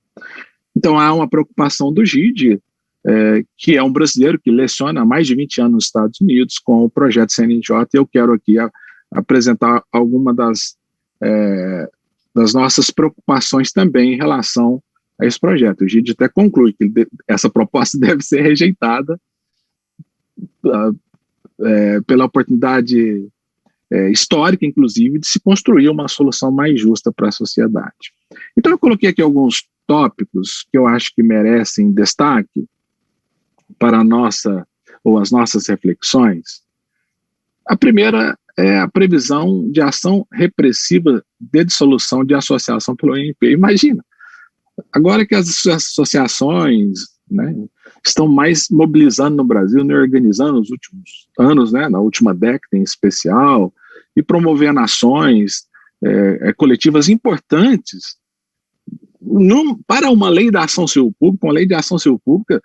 Então há uma preocupação do GIDE, que é um brasileiro que leciona há mais de 20 anos nos Estados Unidos com o projeto CNJ, e eu quero aqui apresentar alguma das nossas preocupações também em relação a esse projeto. O GIDE até conclui que essa proposta deve ser rejeitada pela oportunidade histórica, inclusive, de se construir uma solução mais justa para a sociedade. Então eu coloquei aqui alguns tópicos que eu acho que merecem destaque para as nossas reflexões. A primeira é a previsão de ação repressiva de dissolução de associação pelo ONP. Imagina, agora que as associações, né, estão mais mobilizando no Brasil, né, organizando nos últimos anos, né, na última década em especial, e promovendo ações coletivas importantes para uma lei da ação civil pública, uma lei de ação civil pública,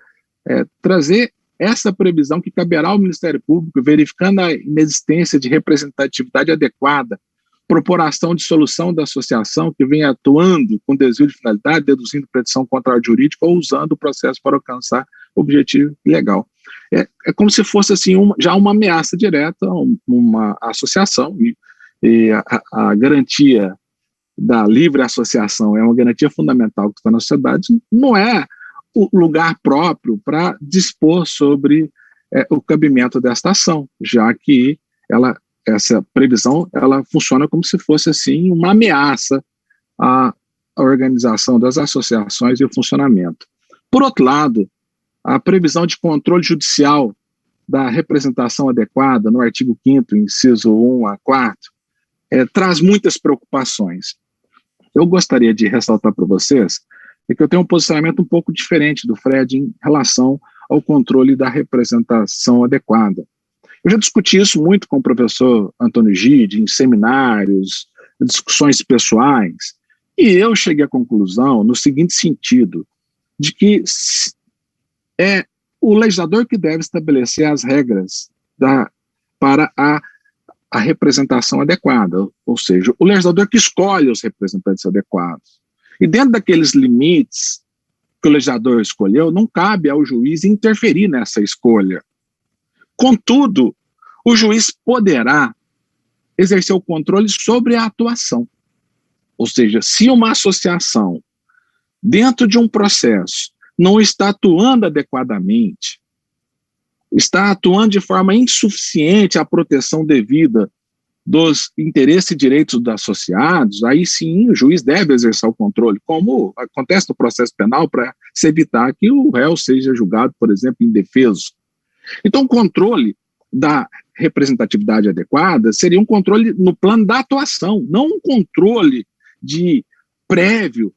trazer essa previsão que caberá ao Ministério Público, verificando a inexistência de representatividade adequada, propor ação de solução da associação que vem atuando com desvio de finalidade, deduzindo petição contrária jurídica ou usando o processo para alcançar o objetivo legal. É como se fosse assim, já uma ameaça direta a uma associação, e a garantia da livre associação é uma garantia fundamental que está na sociedade, não é o lugar próprio para dispor sobre o cabimento desta ação, já que essa previsão ela funciona como se fosse assim uma ameaça à organização das associações e o funcionamento. Por outro lado, a previsão de controle judicial da representação adequada no artigo 5º, inciso 1 a 4, traz muitas preocupações. Eu gostaria de ressaltar para vocês que eu tenho um posicionamento um pouco diferente do Fred em relação ao controle da representação adequada. Eu já discuti isso muito com o professor Antônio Gide, em seminários, discussões pessoais, e eu cheguei à conclusão no seguinte sentido, de que é o legislador que deve estabelecer as regras para a representação adequada, ou seja, o legislador que escolhe os representantes adequados. E dentro daqueles limites que o legislador escolheu, não cabe ao juiz interferir nessa escolha. Contudo, o juiz poderá exercer o controle sobre a atuação. Ou seja, se uma associação, dentro de um processo, não está atuando adequadamente, está atuando de forma insuficiente à proteção devida dos interesses e direitos dos associados, aí sim o juiz deve exercer o controle, como acontece no processo penal, para se evitar que o réu seja julgado, por exemplo, indefeso. Então, o controle da representatividade adequada seria um controle no plano da atuação, não um controle prévio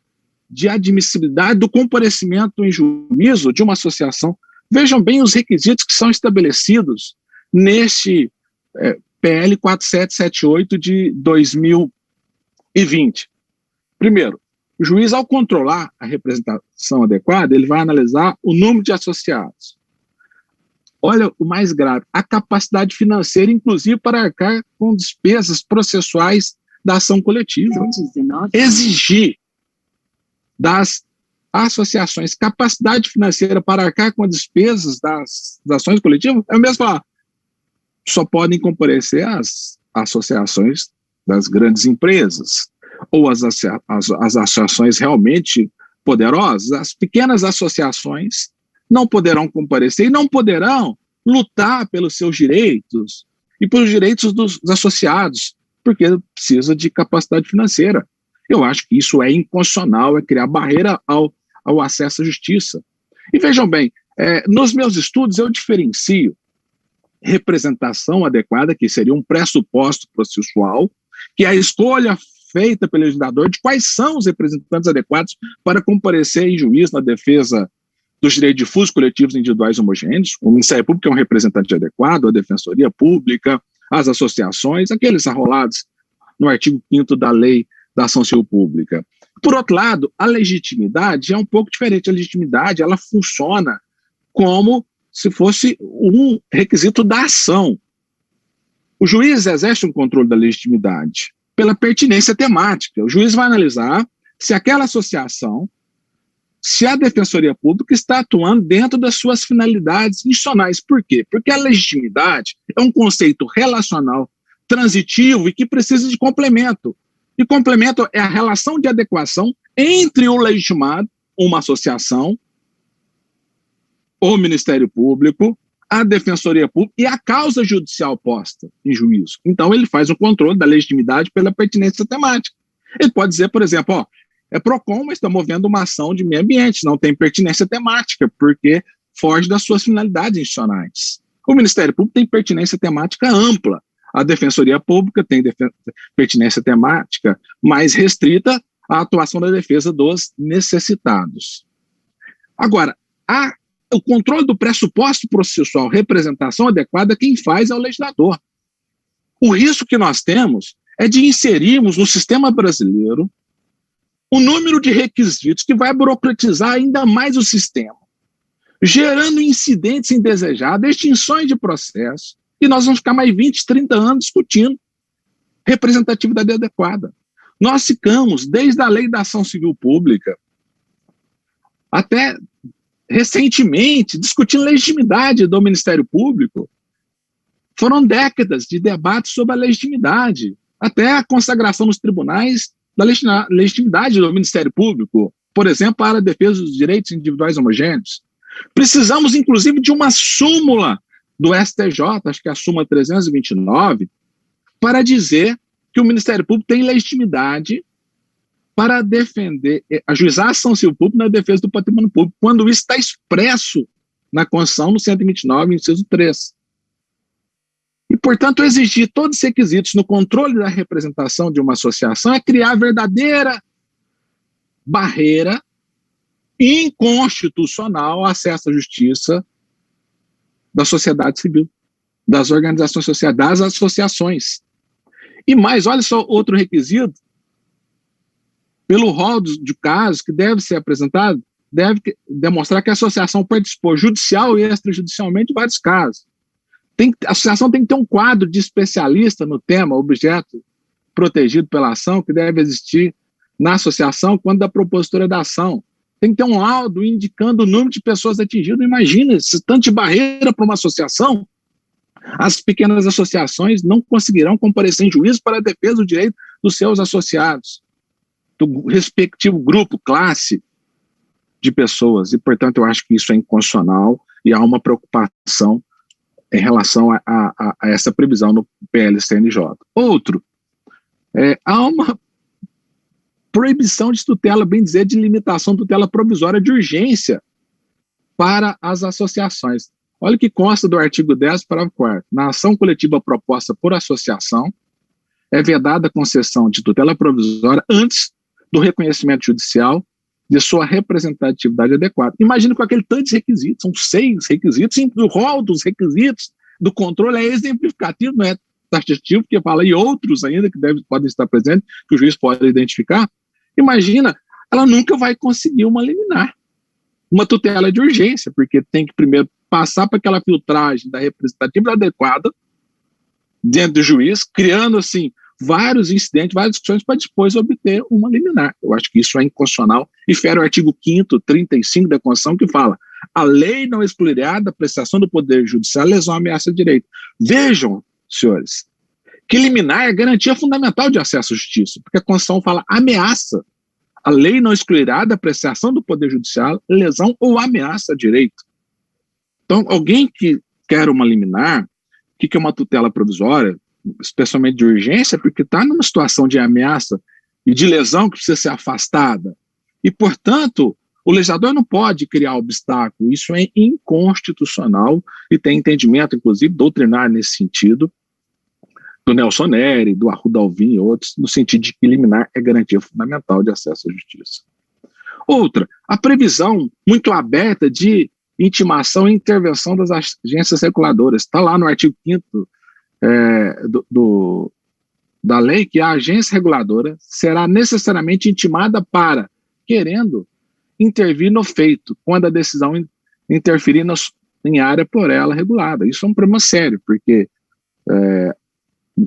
de admissibilidade do comparecimento em juízo de uma associação. Vejam bem os requisitos que são estabelecidos neste PL 4778 de 2020. Primeiro, o juiz, ao controlar a representação adequada, ele vai analisar o número de associados. Olha o mais grave, a capacidade financeira, inclusive para arcar com despesas processuais da ação coletiva. Exigir das associações capacidade financeira para arcar com as despesas das ações coletivas, é o mesmo falar, só podem comparecer as associações das grandes empresas, ou as associações realmente poderosas. As pequenas associações não poderão comparecer e não poderão lutar pelos seus direitos e pelos direitos dos associados, porque precisa de capacidade financeira. Eu acho que isso é inconstitucional, é criar barreira ao acesso à justiça. E vejam bem, nos meus estudos eu diferencio representação adequada, que seria um pressuposto processual, que é a escolha feita pelo legislador de quais são os representantes adequados para comparecer em juízo na defesa dos direitos difusos, coletivos e individuais homogêneos. O Ministério Público é um representante adequado, a Defensoria Pública, as associações, aqueles arrolados no artigo 5º da Lei da Ação Civil Pública. Por outro lado, a legitimidade é um pouco diferente. A legitimidade, ela funciona como se fosse um requisito da ação. O juiz exerce um controle da legitimidade pela pertinência temática. O juiz vai analisar se aquela associação, se a Defensoria Pública está atuando dentro das suas finalidades institucionais. Por quê? Porque a legitimidade é um conceito relacional, transitivo e que precisa de complemento. E complemento é a relação de adequação entre o legitimado, uma associação, o Ministério Público, a Defensoria Pública e a causa judicial posta em juízo. Então, ele faz um controle da legitimidade pela pertinência temática. Ele pode dizer, por exemplo, é PROCON, mas está movendo uma ação de meio ambiente, não tem pertinência temática, porque foge das suas finalidades institucionais. O Ministério Público tem pertinência temática ampla. A Defensoria Pública tem pertinência temática mais restrita à atuação da defesa dos necessitados. Agora, o controle do pressuposto processual, representação adequada, quem faz é o legislador. O risco que nós temos é de inserirmos no sistema brasileiro um número de requisitos que vai burocratizar ainda mais o sistema, gerando incidentes indesejados, extinções de processo, e nós vamos ficar mais 20, 30 anos discutindo representatividade adequada. Nós ficamos, desde a Lei da Ação Civil Pública, até recentemente, discutindo legitimidade do Ministério Público. Foram décadas de debates sobre a legitimidade, até a consagração nos tribunais da legitimidade do Ministério Público, por exemplo, para a defesa dos direitos individuais homogêneos. Precisamos, inclusive, de uma súmula do STJ, acho que é a súmula 329, para dizer que o Ministério Público tem legitimidade para defender, ajuizar a ação civil pública na defesa do patrimônio público, quando isso está expresso na Constituição, no 129, inciso 3. E, portanto, exigir todos os requisitos no controle da representação de uma associação é criar a verdadeira barreira inconstitucional ao acesso à justiça da sociedade civil, das organizações sociais, das associações. E mais, olha só outro requisito, pelo rol de casos que deve ser apresentado, deve demonstrar que a associação participou judicial e extrajudicialmente em vários casos. A associação tem que ter um quadro de especialista no tema, objeto protegido pela ação, que deve existir na associação quando da propositura da ação. Tem que ter um laudo indicando o número de pessoas atingidas. Imagina, esse tanto de barreira para uma associação, as pequenas associações não conseguirão comparecer em juízo para a defesa do direito dos seus associados, do respectivo grupo, classe de pessoas. E, portanto, eu acho que isso é inconstitucional e há uma preocupação em relação a essa previsão no PL-CNJ. Outro, há uma proibição de tutela, bem dizer, de limitação de tutela provisória de urgência para as associações. Olha o que consta do artigo 10, parágrafo 4º. Na ação coletiva proposta por associação, é vedada a concessão de tutela provisória antes do reconhecimento judicial de sua representatividade adequada. Imagina com aquele tanto de requisitos, são 6 requisitos, e o rol dos requisitos do controle é exemplificativo, não é taxativo, porque fala, e outros ainda que podem estar presentes, que o juiz pode identificar. Imagina, ela nunca vai conseguir uma liminar, uma tutela de urgência, porque tem que primeiro passar para aquela filtragem da representatividade adequada dentro do juiz, criando, assim, vários incidentes, várias discussões para depois obter uma liminar. Eu acho que isso é inconstitucional e fere o artigo 5º, 35 da Constituição, que fala: a lei não excluirá da prestação do poder judicial lesão à ameaça de direito. Vejam, senhores, que liminar é garantia fundamental de acesso à justiça, porque a Constituição fala ameaça. A lei não excluirá da prestação do poder judicial lesão ou ameaça a direito. Então, alguém que quer uma liminar, o que é uma tutela provisória, especialmente de urgência, porque está numa situação de ameaça e de lesão que precisa ser afastada. E, portanto, O legislador não pode criar obstáculo, isso é inconstitucional e tem entendimento, inclusive, doutrinário nesse sentido, do Nelson Neri, do Arruda Alvim e outros, no sentido de que liminar é garantia fundamental de acesso à justiça. Outra, a previsão muito aberta de intimação e intervenção das agências reguladoras. Está lá no artigo 5º da lei que a agência reguladora será necessariamente intimada para, querendo, intervir no feito, quando a decisão interferir em área por ela regulada. Isso é um problema sério, porque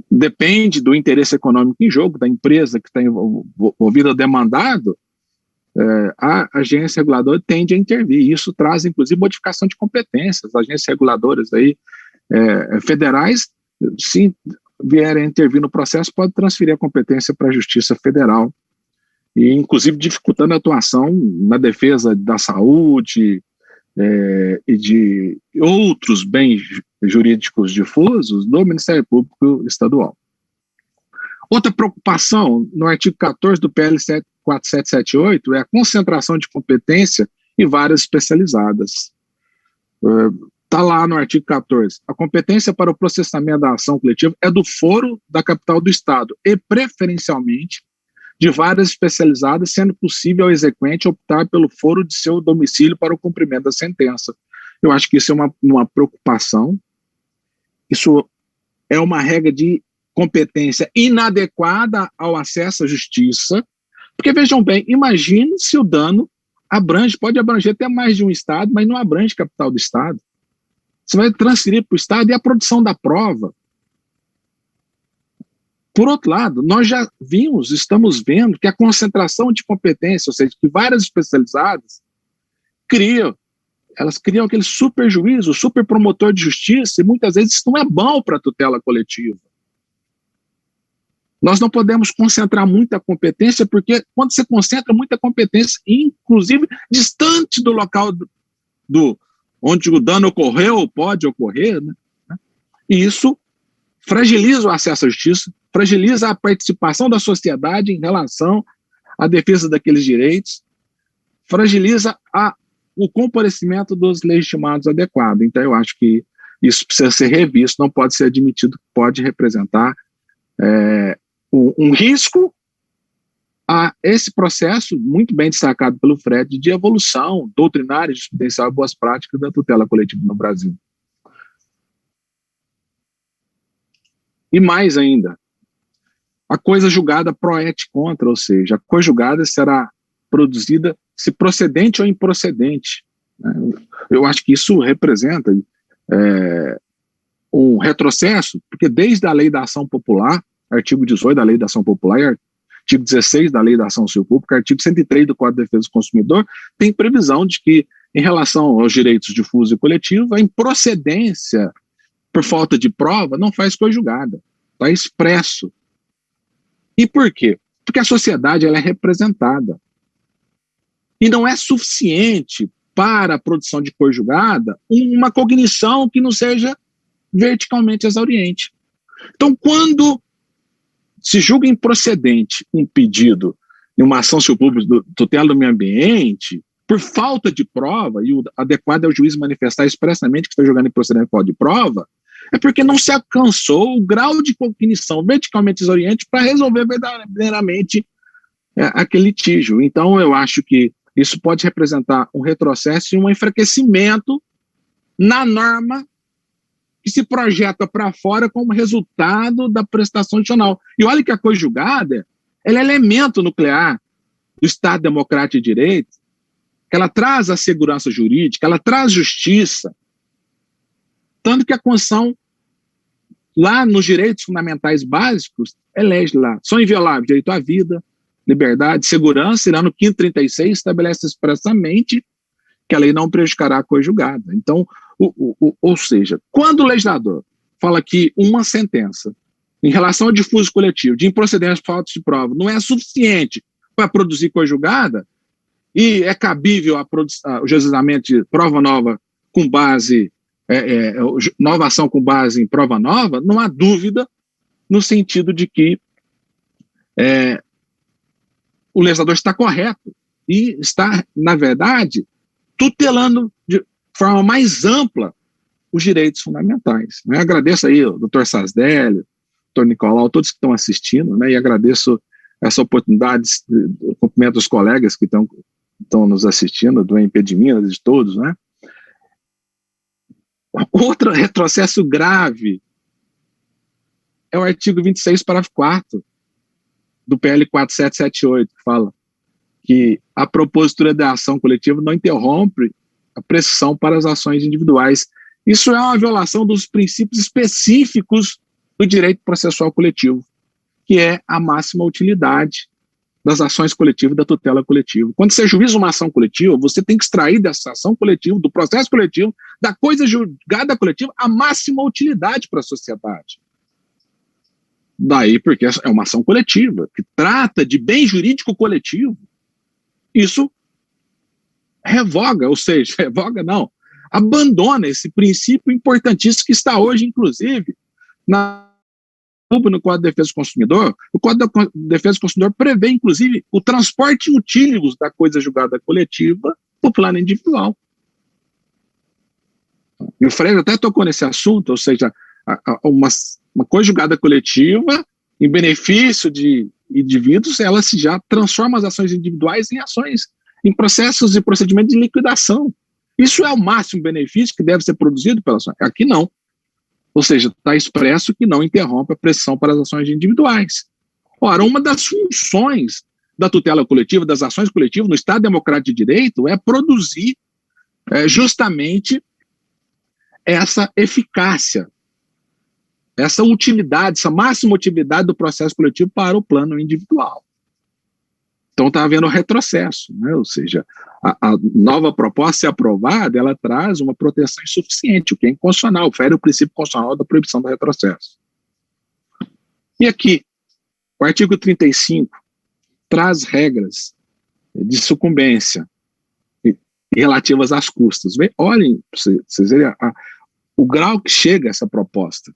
depende do interesse econômico em jogo, da empresa que está envolvida ou demandado, a agência reguladora tende a intervir. Isso traz, inclusive, modificação de competências. As agências reguladoras aí, federais, se vierem a intervir no processo, pode transferir a competência para a Justiça Federal, e inclusive dificultando a atuação na defesa da saúde e de outros bens jurídicos difusos do Ministério Público Estadual. Outra preocupação, no artigo 14 do PL 4778, é a concentração de competência em varas especializadas. Está lá no artigo 14. A competência para o processamento da ação coletiva é do foro da capital do Estado e, preferencialmente, de varas especializadas, sendo possível ao exequente optar pelo foro de seu domicílio para o cumprimento da sentença. Eu acho que isso é uma preocupação. Isso é uma regra de competência inadequada ao acesso à justiça, porque, vejam bem, imagine se o dano pode abranger até mais de um estado, mas não abrange a capital do estado. Você vai transferir para o estado e a produção da prova. Por outro lado, nós já estamos vendo que a concentração de competência, ou seja, que várias especializadas elas criam aquele super juiz, o super promotor de justiça, e muitas vezes isso não é bom para a tutela coletiva. Nós não podemos concentrar muita competência, porque quando você concentra muita competência, inclusive distante do local onde o dano ocorreu ou pode ocorrer, né? E isso fragiliza o acesso à justiça, fragiliza a participação da sociedade em relação à defesa daqueles direitos, fragiliza o comparecimento dos legitimados adequado. Então, eu acho que isso precisa ser revisto, não pode ser admitido, pode representar um risco a esse processo, muito bem destacado pelo Fred, de evolução doutrinária, jurisprudencial e boas práticas da tutela coletiva no Brasil. E mais ainda, a coisa julgada pro et contra, ou seja, a coisa julgada será produzida se procedente ou improcedente. Eu acho que isso representa um retrocesso, porque desde a Lei da Ação Popular, artigo 18 da Lei da Ação Popular e artigo 16 da Lei da Ação Civil Pública, artigo 103 do Código de Defesa do Consumidor, tem previsão de que, em relação aos direitos difusos e coletivos, a improcedência por falta de prova não faz coisa julgada, está expresso. E por quê? Porque a sociedade ela é representada. E não é suficiente para a produção de coisa julgada uma cognição que não seja verticalmente exauriente. Então, quando se julga improcedente um pedido em uma ação civil pública do tutela do meio ambiente, por falta de prova, e o adequado é o juiz manifestar expressamente que está julgando improcedente por falta de prova, é porque não se alcançou o grau de cognição verticalmente exauriente para resolver verdadeiramente aquele litígio. Então, eu acho que isso pode representar um retrocesso e um enfraquecimento na norma que se projeta para fora como resultado da prestação adicional. E olha que a coisa julgada, ela é elemento nuclear do Estado Democrático de Direito, que ela traz a segurança jurídica, ela traz justiça, tanto que a Constituição, lá nos direitos fundamentais básicos, elege lá, são invioláveis direito à vida, liberdade, segurança, e lá no 536 estabelece expressamente que a lei não prejudicará a coisa julgada. Então, ou seja, quando o legislador fala que uma sentença em relação ao difuso coletivo de improcedência por falta de prova não é suficiente para produzir coisa julgada e é cabível o juizamento de prova nova com base, nova ação com base em prova nova, não há dúvida no sentido de que o legislador está correto e está, na verdade, tutelando de forma mais ampla os direitos fundamentais. Né? Agradeço aí o doutor Sasdelli, o doutor Nicolau, todos que estão assistindo, né? E agradeço essa oportunidade, cumprimento os colegas que estão nos assistindo, do MP de Minas, de todos, né? Outro retrocesso grave é o artigo 26, parágrafo 4º do PL 4778, que fala que a propositura da ação coletiva não interrompe a prescrição para as ações individuais. Isso é uma violação dos princípios específicos do direito processual coletivo, que é a máxima utilidade das ações coletivas e da tutela coletiva. Quando você juiza uma ação coletiva, você tem que extrair dessa ação coletiva, do processo coletivo, da coisa julgada coletiva, a máxima utilidade para a sociedade. Daí, porque é uma ação coletiva, que trata de bem jurídico coletivo. Isso revoga, ou seja, revoga não, abandona esse princípio importantíssimo que está hoje, inclusive, no Código de Defesa do Consumidor. O Código de Defesa do Consumidor prevê, inclusive, o transporte utílicos da coisa julgada coletiva para o plano individual. E o Freire até tocou nesse assunto, ou seja, uma coisa julgada coletiva, em benefício de indivíduos, ela se já transforma as ações individuais em ações, em processos e procedimentos de liquidação. Isso é o máximo benefício que deve ser produzido pela ação. Aqui não. Ou seja, está expresso que não interrompe a pressão para as ações individuais. Ora, uma das funções da tutela coletiva, das ações coletivas no Estado Democrático de Direito é produzir justamente essa eficácia, essa utilidade, essa máxima utilidade do processo coletivo para o plano individual. Então está havendo retrocesso, né? Ou seja, a nova proposta, se aprovada, ela traz uma proteção insuficiente, o que é inconstitucional, fere o princípio constitucional da proibição do retrocesso. E aqui, o artigo 35 traz regras de sucumbência relativas às custas. Olhem, vocês verem o grau que chega essa proposta.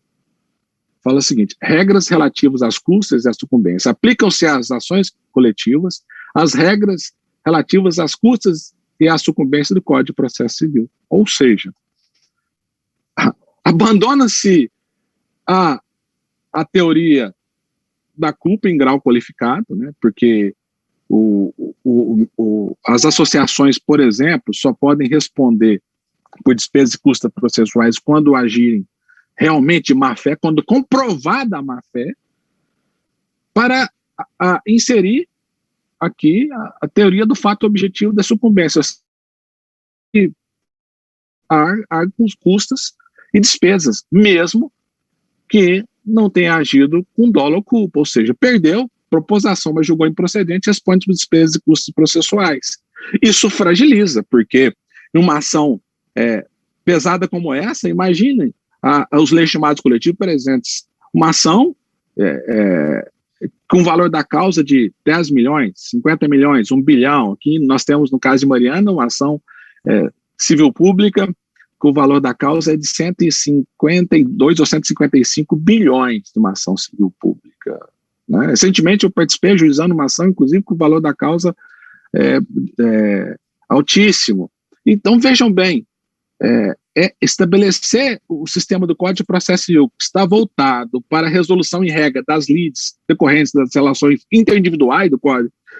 Fala o seguinte: regras relativas às custas e à sucumbência. Aplicam-se às ações coletivas as regras relativas às custas e à sucumbência do Código de Processo Civil. Ou seja, abandona-se a teoria da culpa em grau qualificado, né? Porque as associações, por exemplo, só podem responder por despesas e custas processuais quando agirem realmente de má-fé, quando comprovada a má-fé, para inserir aqui a teoria do fato objetivo da sucumbência, que com custas e despesas, mesmo que não tenha agido com dolo ou culpa, ou seja, perdeu, propôs a ação, mas julgou improcedente, responde por despesas e custos processuais. Isso fragiliza, porque numa ação pesada como essa, imaginem os legitimados coletivos presentes. Uma ação com valor da causa de 10 milhões, 50 milhões, 1 bilhão. Aqui nós temos, no caso de Mariana, uma ação civil pública com o valor da causa é de 152 ou 155 bilhões de uma ação civil pública. Né? Recentemente eu participei ajuizando uma ação, inclusive, com o valor da causa altíssimo. Então, vejam bem, estabelecer o sistema do Código de Processo Civil que está voltado para a resolução em regra das lides decorrentes das relações interindividuais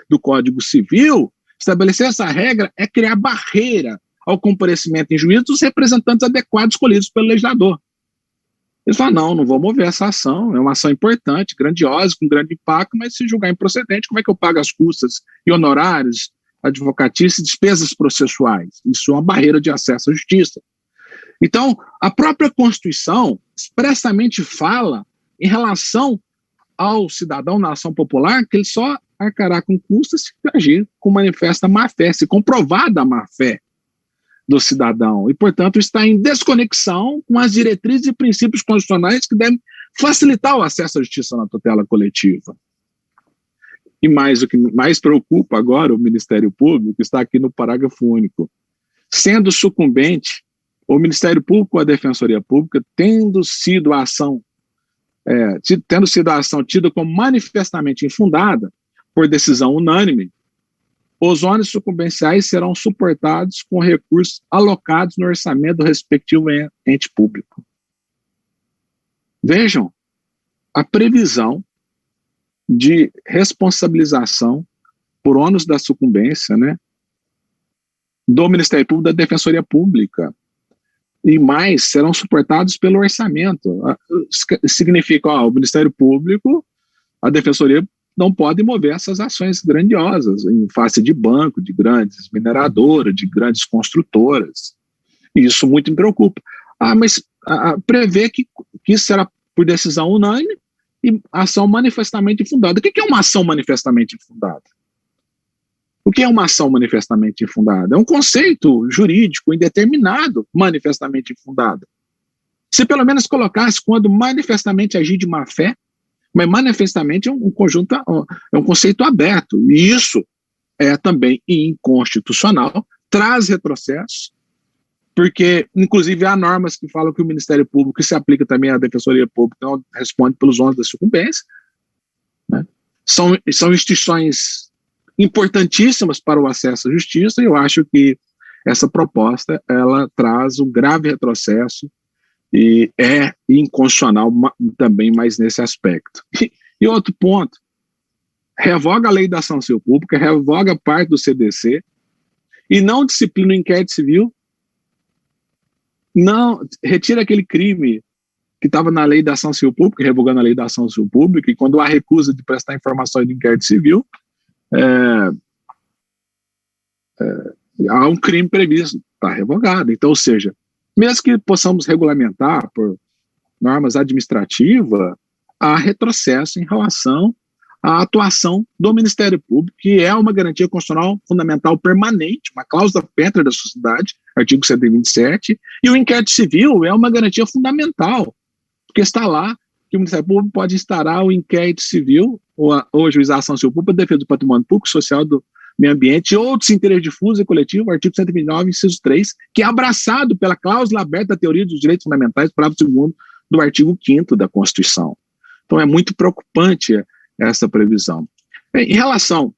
do Código Civil, estabelecer essa regra é criar barreira ao comparecimento em juízo dos representantes adequados escolhidos pelo legislador. Eles falam, não vou mover essa ação, é uma ação importante, grandiosa, com grande impacto, mas se julgar improcedente, como é que eu pago as custas e honorários, advocatícios e despesas processuais? Isso é uma barreira de acesso à justiça. Então, a própria Constituição expressamente fala em relação ao cidadão na ação popular que ele só arcará com custas se agir com manifesta má-fé, se comprovada a má-fé do cidadão. E, portanto, está em desconexão com as diretrizes e princípios constitucionais que devem facilitar o acesso à justiça na tutela coletiva. E mais, o que mais preocupa agora o Ministério Público está aqui no parágrafo único. Sendo sucumbente, o Ministério Público ou a Defensoria Pública, tendo sido a ação tida como manifestamente infundada por decisão unânime, os ônus sucumbenciais serão suportados com recursos alocados no orçamento do respectivo ente público. Vejam, a previsão de responsabilização por ônus da sucumbência, né, do Ministério Público, da Defensoria Pública, e mais serão suportados pelo orçamento. Significa, o Ministério Público, a Defensoria não pode mover essas ações grandiosas em face de banco, de grandes mineradoras, de grandes construtoras. E isso muito me preocupa. Mas prevê que isso será por decisão unânime e ação manifestamente infundada. O que é uma ação manifestamente infundada? O que é uma ação manifestamente infundada? É um conceito jurídico indeterminado, manifestamente infundada. Se pelo menos colocasse quando manifestamente agir de má fé, mas manifestamente é um conjunto, é um conceito aberto, e isso é também inconstitucional, traz retrocesso, porque inclusive há normas que falam que o Ministério Público, que se aplica também à Defensoria Pública, não responde pelos ônus da sucumbência, né? São instituições importantíssimas para o acesso à justiça, e eu acho que essa proposta, ela traz um grave retrocesso e é inconstitucional também mais nesse aspecto. E outro ponto, revoga a lei da ação civil pública, revoga parte do CDC e não disciplina o inquérito civil, não retira aquele crime que estava na lei da ação civil pública, revogando a lei da ação civil pública, e quando há recusa de prestar informações do inquérito civil, há um crime previsto, está revogado. Então, ou seja, mesmo que possamos regulamentar por normas administrativas, há retrocesso em relação à atuação do Ministério Público, que é uma garantia constitucional fundamental permanente, uma cláusula pétrea da sociedade, artigo 127, e o inquérito civil é uma garantia fundamental, porque está lá que o Ministério Público pode instaurar o inquérito civil ou ajuizar a ação civil pública, defesa do patrimônio público, social, do meio ambiente e outros interesses difusos e coletivos, artigo 129, inciso 3, que é abraçado pela cláusula aberta da teoria dos direitos fundamentais, parágrafo 2º do artigo 5º da Constituição. Então é muito preocupante essa previsão. Em relação,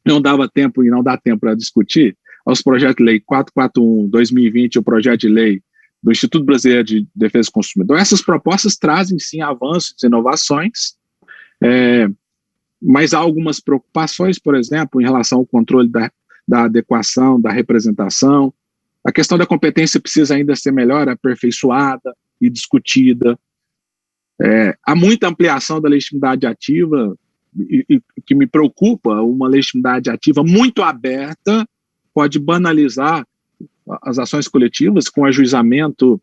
não dava tempo e não dá tempo para discutir, aos projetos de lei 441/2020 e o projeto de lei do Instituto Brasileiro de Defesa do Consumidor, essas propostas trazem sim avanços e inovações, mas há algumas preocupações, por exemplo, em relação ao controle da adequação, da representação. A questão da competência precisa ainda ser melhor aperfeiçoada e discutida. Há muita ampliação da legitimidade ativa, e que me preocupa, uma legitimidade ativa muito aberta pode banalizar as ações coletivas com ajuizamento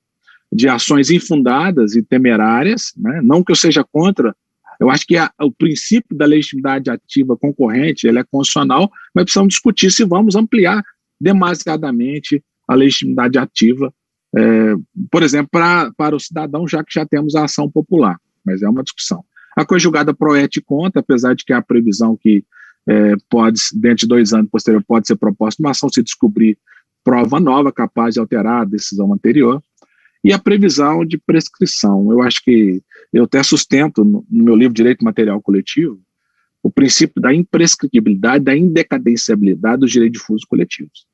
de ações infundadas e temerárias, né? Não que eu seja contra. Eu acho que o princípio da legitimidade ativa concorrente, ele é constitucional, mas precisamos discutir se vamos ampliar demasiadamente a legitimidade ativa, por exemplo, para o cidadão, já que já temos a ação popular, mas é uma discussão. A coisa julgada pro et contra, apesar de que há a previsão que pode, dentro de 2 anos posterior, pode ser proposta uma ação se descobrir prova nova capaz de alterar a decisão anterior. E a previsão de prescrição. Eu acho que eu até sustento no meu livro Direito Material Coletivo o princípio da imprescritibilidade, da indecadenciabilidade dos direitos difusos coletivos.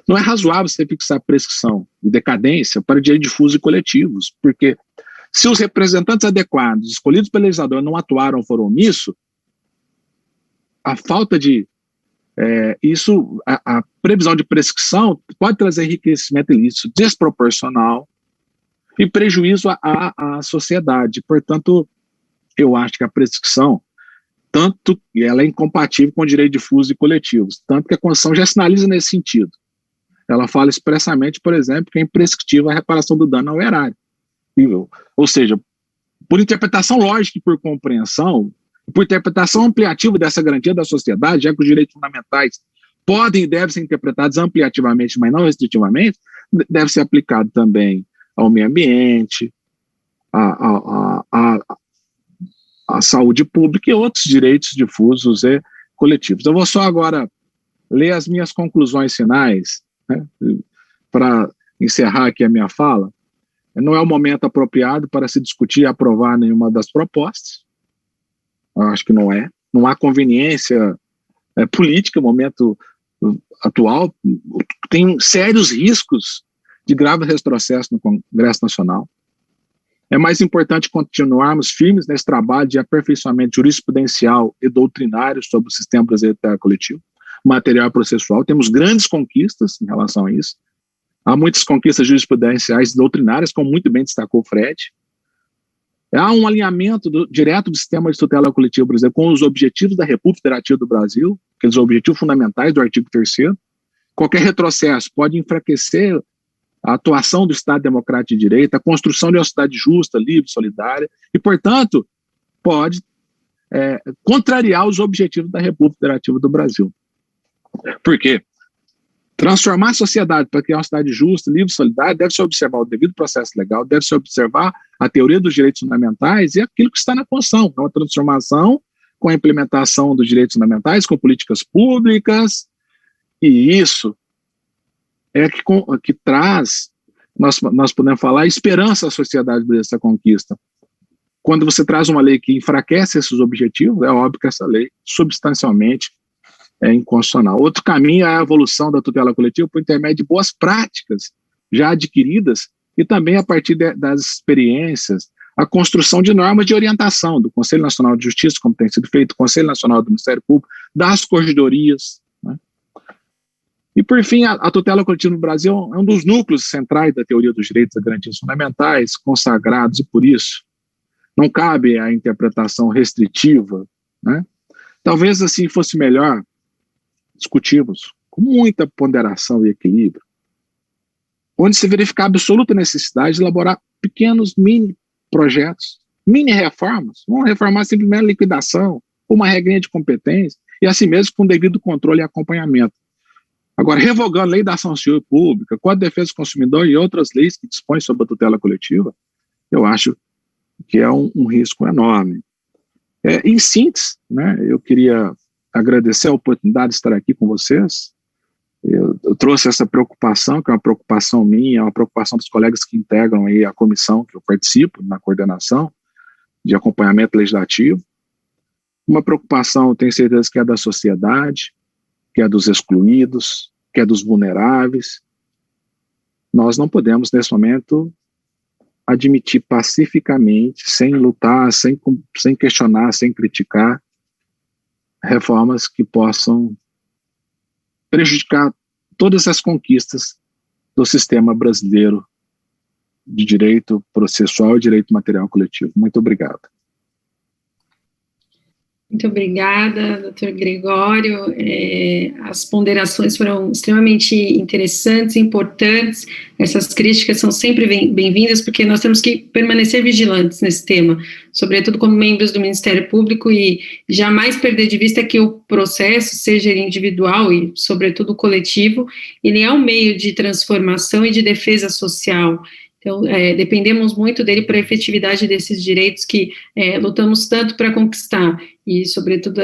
Não é razoável você fixar prescrição e decadência para direitos difusos e coletivos, porque se os representantes adequados escolhidos pelo legislador não atuaram ou foram omissos, a falta de a previsão de prescrição pode trazer enriquecimento ilícito desproporcional e prejuízo à sociedade. Portanto, eu acho que a prescrição, ela é incompatível com o direito difuso e coletivos, tanto que a Constituição já sinaliza nesse sentido. Ela fala expressamente, por exemplo, que é imprescritível a reparação do dano ao erário. Ou seja, por interpretação lógica e por compreensão, por interpretação ampliativa dessa garantia da sociedade, já que os direitos fundamentais podem e devem ser interpretados ampliativamente, mas não restritivamente, deve ser aplicado também ao meio ambiente, à saúde pública e outros direitos difusos e coletivos. Eu vou só agora ler as minhas conclusões finais, né, para encerrar aqui a minha fala. Não é o momento apropriado para se discutir e aprovar nenhuma das propostas. Eu acho que não é. Não há conveniência política, momento atual tem sérios riscos de grave retrocesso no Congresso Nacional. É mais importante continuarmos firmes nesse trabalho de aperfeiçoamento jurisprudencial e doutrinário sobre o sistema brasileiro coletivo, material e processual. Temos grandes conquistas em relação a isso. Há muitas conquistas jurisprudenciais e doutrinárias, como muito bem destacou o Fred. Há um alinhamento direto do sistema de tutela coletiva brasileiro com os objetivos da República Federativa do Brasil, aqueles objetivos fundamentais do artigo 3º. Qualquer retrocesso pode enfraquecer a atuação do Estado Democrático de Direito, a construção de uma sociedade justa, livre, solidária, e, portanto, pode contrariar os objetivos da República Federativa do Brasil. Por quê? Transformar a sociedade para criar uma sociedade justa, livre e solidária, deve-se observar o devido processo legal, deve-se observar a teoria dos direitos fundamentais e aquilo que está na Constituição. É uma transformação com a implementação dos direitos fundamentais, com políticas públicas, e isso é que traz, nós podemos falar, esperança à sociedade dessa conquista. Quando você traz uma lei que enfraquece esses objetivos, é óbvio que essa lei substancialmente é inconstitucional. Outro caminho é a evolução da tutela coletiva por intermédio de boas práticas já adquiridas e também a partir das experiências, a construção de normas de orientação do Conselho Nacional de Justiça, como tem sido feito, do Conselho Nacional do Ministério Público, das corregedorias, né? E, por fim, a tutela coletiva no Brasil é um dos núcleos centrais da teoria dos direitos e garantias fundamentais, consagrados, e por isso não cabe a interpretação restritiva, né? Talvez assim fosse melhor discutirmos com muita ponderação e equilíbrio, onde se verificar a absoluta necessidade de elaborar pequenos mini projetos, mini reformas, vamos reformar simplesmente a liquidação, uma regrinha de competência, e assim mesmo com devido controle e acompanhamento. Agora, revogando a lei da ação civil pública, Código de Defesa do Consumidor e outras leis que dispõem sobre a tutela coletiva, eu acho que é um risco enorme. Em síntese, né, eu queria agradecer a oportunidade de estar aqui com vocês. Eu trouxe essa preocupação, que é uma preocupação minha, é uma preocupação dos colegas que integram aí a comissão que eu participo, na coordenação de acompanhamento legislativo. Uma preocupação, tenho certeza que é da sociedade, que é dos excluídos, que é dos vulneráveis. Nós não podemos, nesse momento, admitir pacificamente, sem lutar, sem questionar, sem criticar, reformas que possam prejudicar todas as conquistas do sistema brasileiro de direito processual e direito material coletivo. Muito obrigado. Muito obrigada, doutor Gregório. As ponderações foram extremamente interessantes, importantes. Essas críticas são sempre bem-vindas, porque nós temos que permanecer vigilantes nesse tema, sobretudo como membros do Ministério Público, e jamais perder de vista que o processo, seja ele individual e, sobretudo, coletivo, ele é um meio de transformação e de defesa social. Então, dependemos muito dele para a efetividade desses direitos que lutamos tanto para conquistar, e, sobretudo,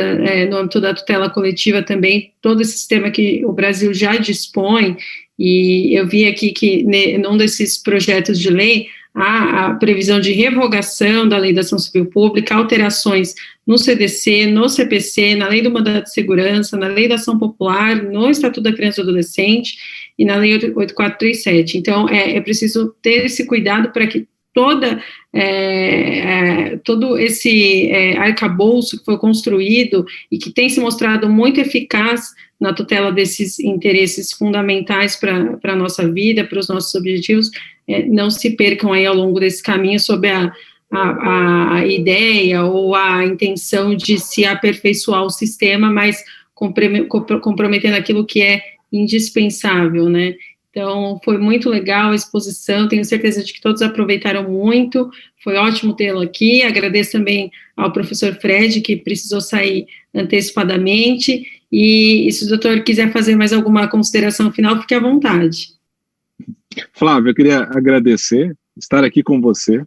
no âmbito da tutela coletiva também, todo esse sistema que o Brasil já dispõe, e eu vi aqui que, num desses projetos de lei, há a previsão de revogação da Lei da Ação Civil Pública, alterações no CDC, no CPC, na Lei do Mandato de Segurança, na Lei da Ação Popular, no Estatuto da Criança e do Adolescente e na Lei 8437. Então, é preciso ter esse cuidado para que todo esse arcabouço que foi construído e que tem se mostrado muito eficaz na tutela desses interesses fundamentais para a nossa vida, para os nossos objetivos, não se percam aí ao longo desse caminho sob a ideia ou a intenção de se aperfeiçoar o sistema, mas comprometendo aquilo que é indispensável, né? Então, foi muito legal a exposição, tenho certeza de que todos aproveitaram muito, foi ótimo tê-lo aqui, agradeço também ao professor Fred, que precisou sair antecipadamente, e se o doutor quiser fazer mais alguma consideração final, fique à vontade. Flávio, eu queria agradecer, estar aqui com você,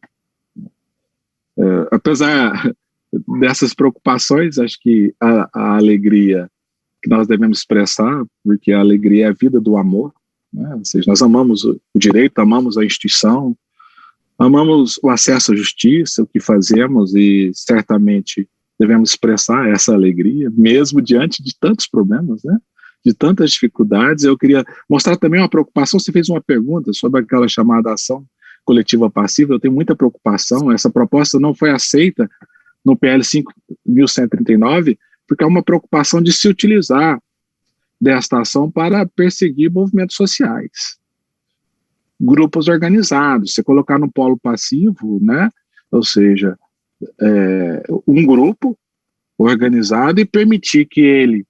apesar dessas preocupações, acho que a alegria que nós devemos expressar, porque a alegria é a vida do amor, né? Ou seja, nós amamos o direito, amamos a instituição, amamos o acesso à justiça, o que fazemos, e certamente devemos expressar essa alegria, mesmo diante de tantos problemas, né? de tantas dificuldades. Eu queria mostrar também uma preocupação. Você fez uma pergunta sobre aquela chamada ação coletiva passiva. Eu tenho muita preocupação. Essa proposta não foi aceita no PL 5.139, porque há uma preocupação de se utilizar desta ação para perseguir movimentos sociais, grupos organizados. Você colocar no polo passivo, né? Ou seja, um grupo organizado e permitir que ele,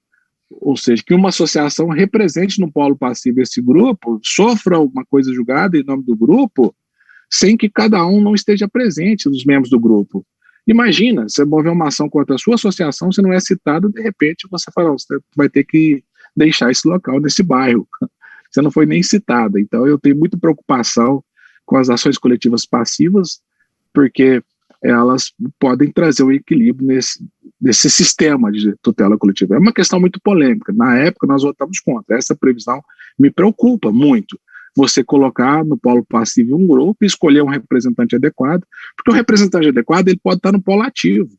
ou seja, que uma associação represente no polo passivo esse grupo, sofra alguma coisa julgada em nome do grupo, sem que cada um não esteja presente, os membros do grupo. Imagina, você mover uma ação contra a sua associação, você não é citado, de repente você fala, você vai ter que deixar esse local, nesse bairro. Você não foi nem citada. Então eu tenho muita preocupação com as ações coletivas passivas, porque elas podem trazer um equilíbrio nesse sistema de tutela coletiva. É uma questão muito polêmica. Na época nós votamos contra. Essa previsão me preocupa muito. Você colocar no polo passivo um grupo e escolher um representante adequado, porque o representante adequado ele pode estar no polo ativo,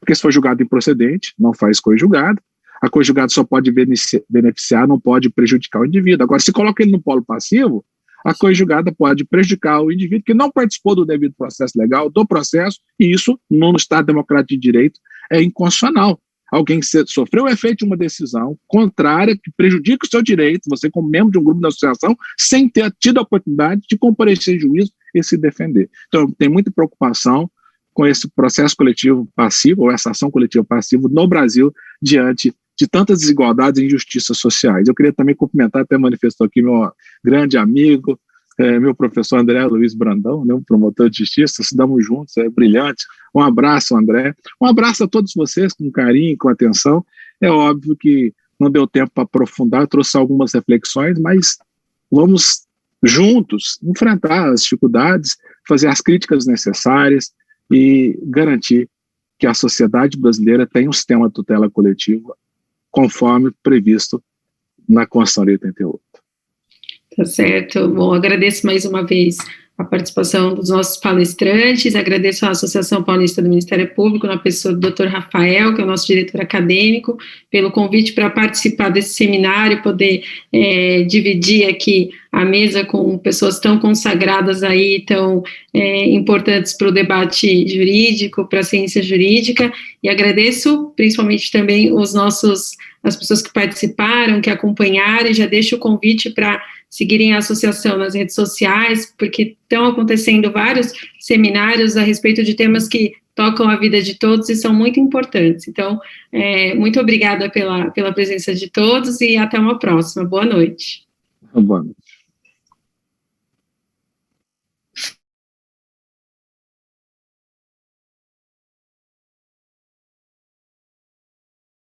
porque se for julgado improcedente, não faz co-julgado, a co-julgado só pode beneficiar, não pode prejudicar o indivíduo. Agora, se coloca ele no polo passivo, a co-julgada pode prejudicar o indivíduo que não participou do devido processo legal, do processo, e isso, no Estado Democrático de Direito, é inconstitucional. Alguém sofreu o efeito de uma decisão contrária, que prejudica o seu direito, você como membro de um grupo da associação, sem ter tido a oportunidade de comparecer em juízo e se defender. Então, tem muita preocupação com esse processo coletivo passivo, ou essa ação coletiva passiva no Brasil, diante de tantas desigualdades e injustiças sociais. Eu queria também cumprimentar, até manifestou aqui meu grande amigo, meu professor André Luiz Brandão, né, um promotor de justiça, estudamos juntos, é brilhante. Um abraço, André. Um abraço a todos vocês, com carinho, com atenção. É óbvio que não deu tempo para aprofundar, eu trouxe algumas reflexões, mas vamos juntos enfrentar as dificuldades, fazer as críticas necessárias e garantir que a sociedade brasileira tenha um sistema de tutela coletiva conforme previsto na Constituição de 88. Tá certo. Bom, agradeço mais uma vez a participação dos nossos palestrantes, agradeço à Associação Paulista do Ministério Público, na pessoa do Dr. Rafael, que é o nosso diretor acadêmico, pelo convite para participar desse seminário, poder dividir aqui a mesa com pessoas tão consagradas aí, tão importantes para o debate jurídico, para a ciência jurídica, e agradeço principalmente também as pessoas que participaram, que acompanharam, e já deixo o convite para seguirem a associação nas redes sociais, porque estão acontecendo vários seminários a respeito de temas que tocam a vida de todos e são muito importantes. Então, muito obrigada pela presença de todos e até uma próxima. Boa noite. Boa noite.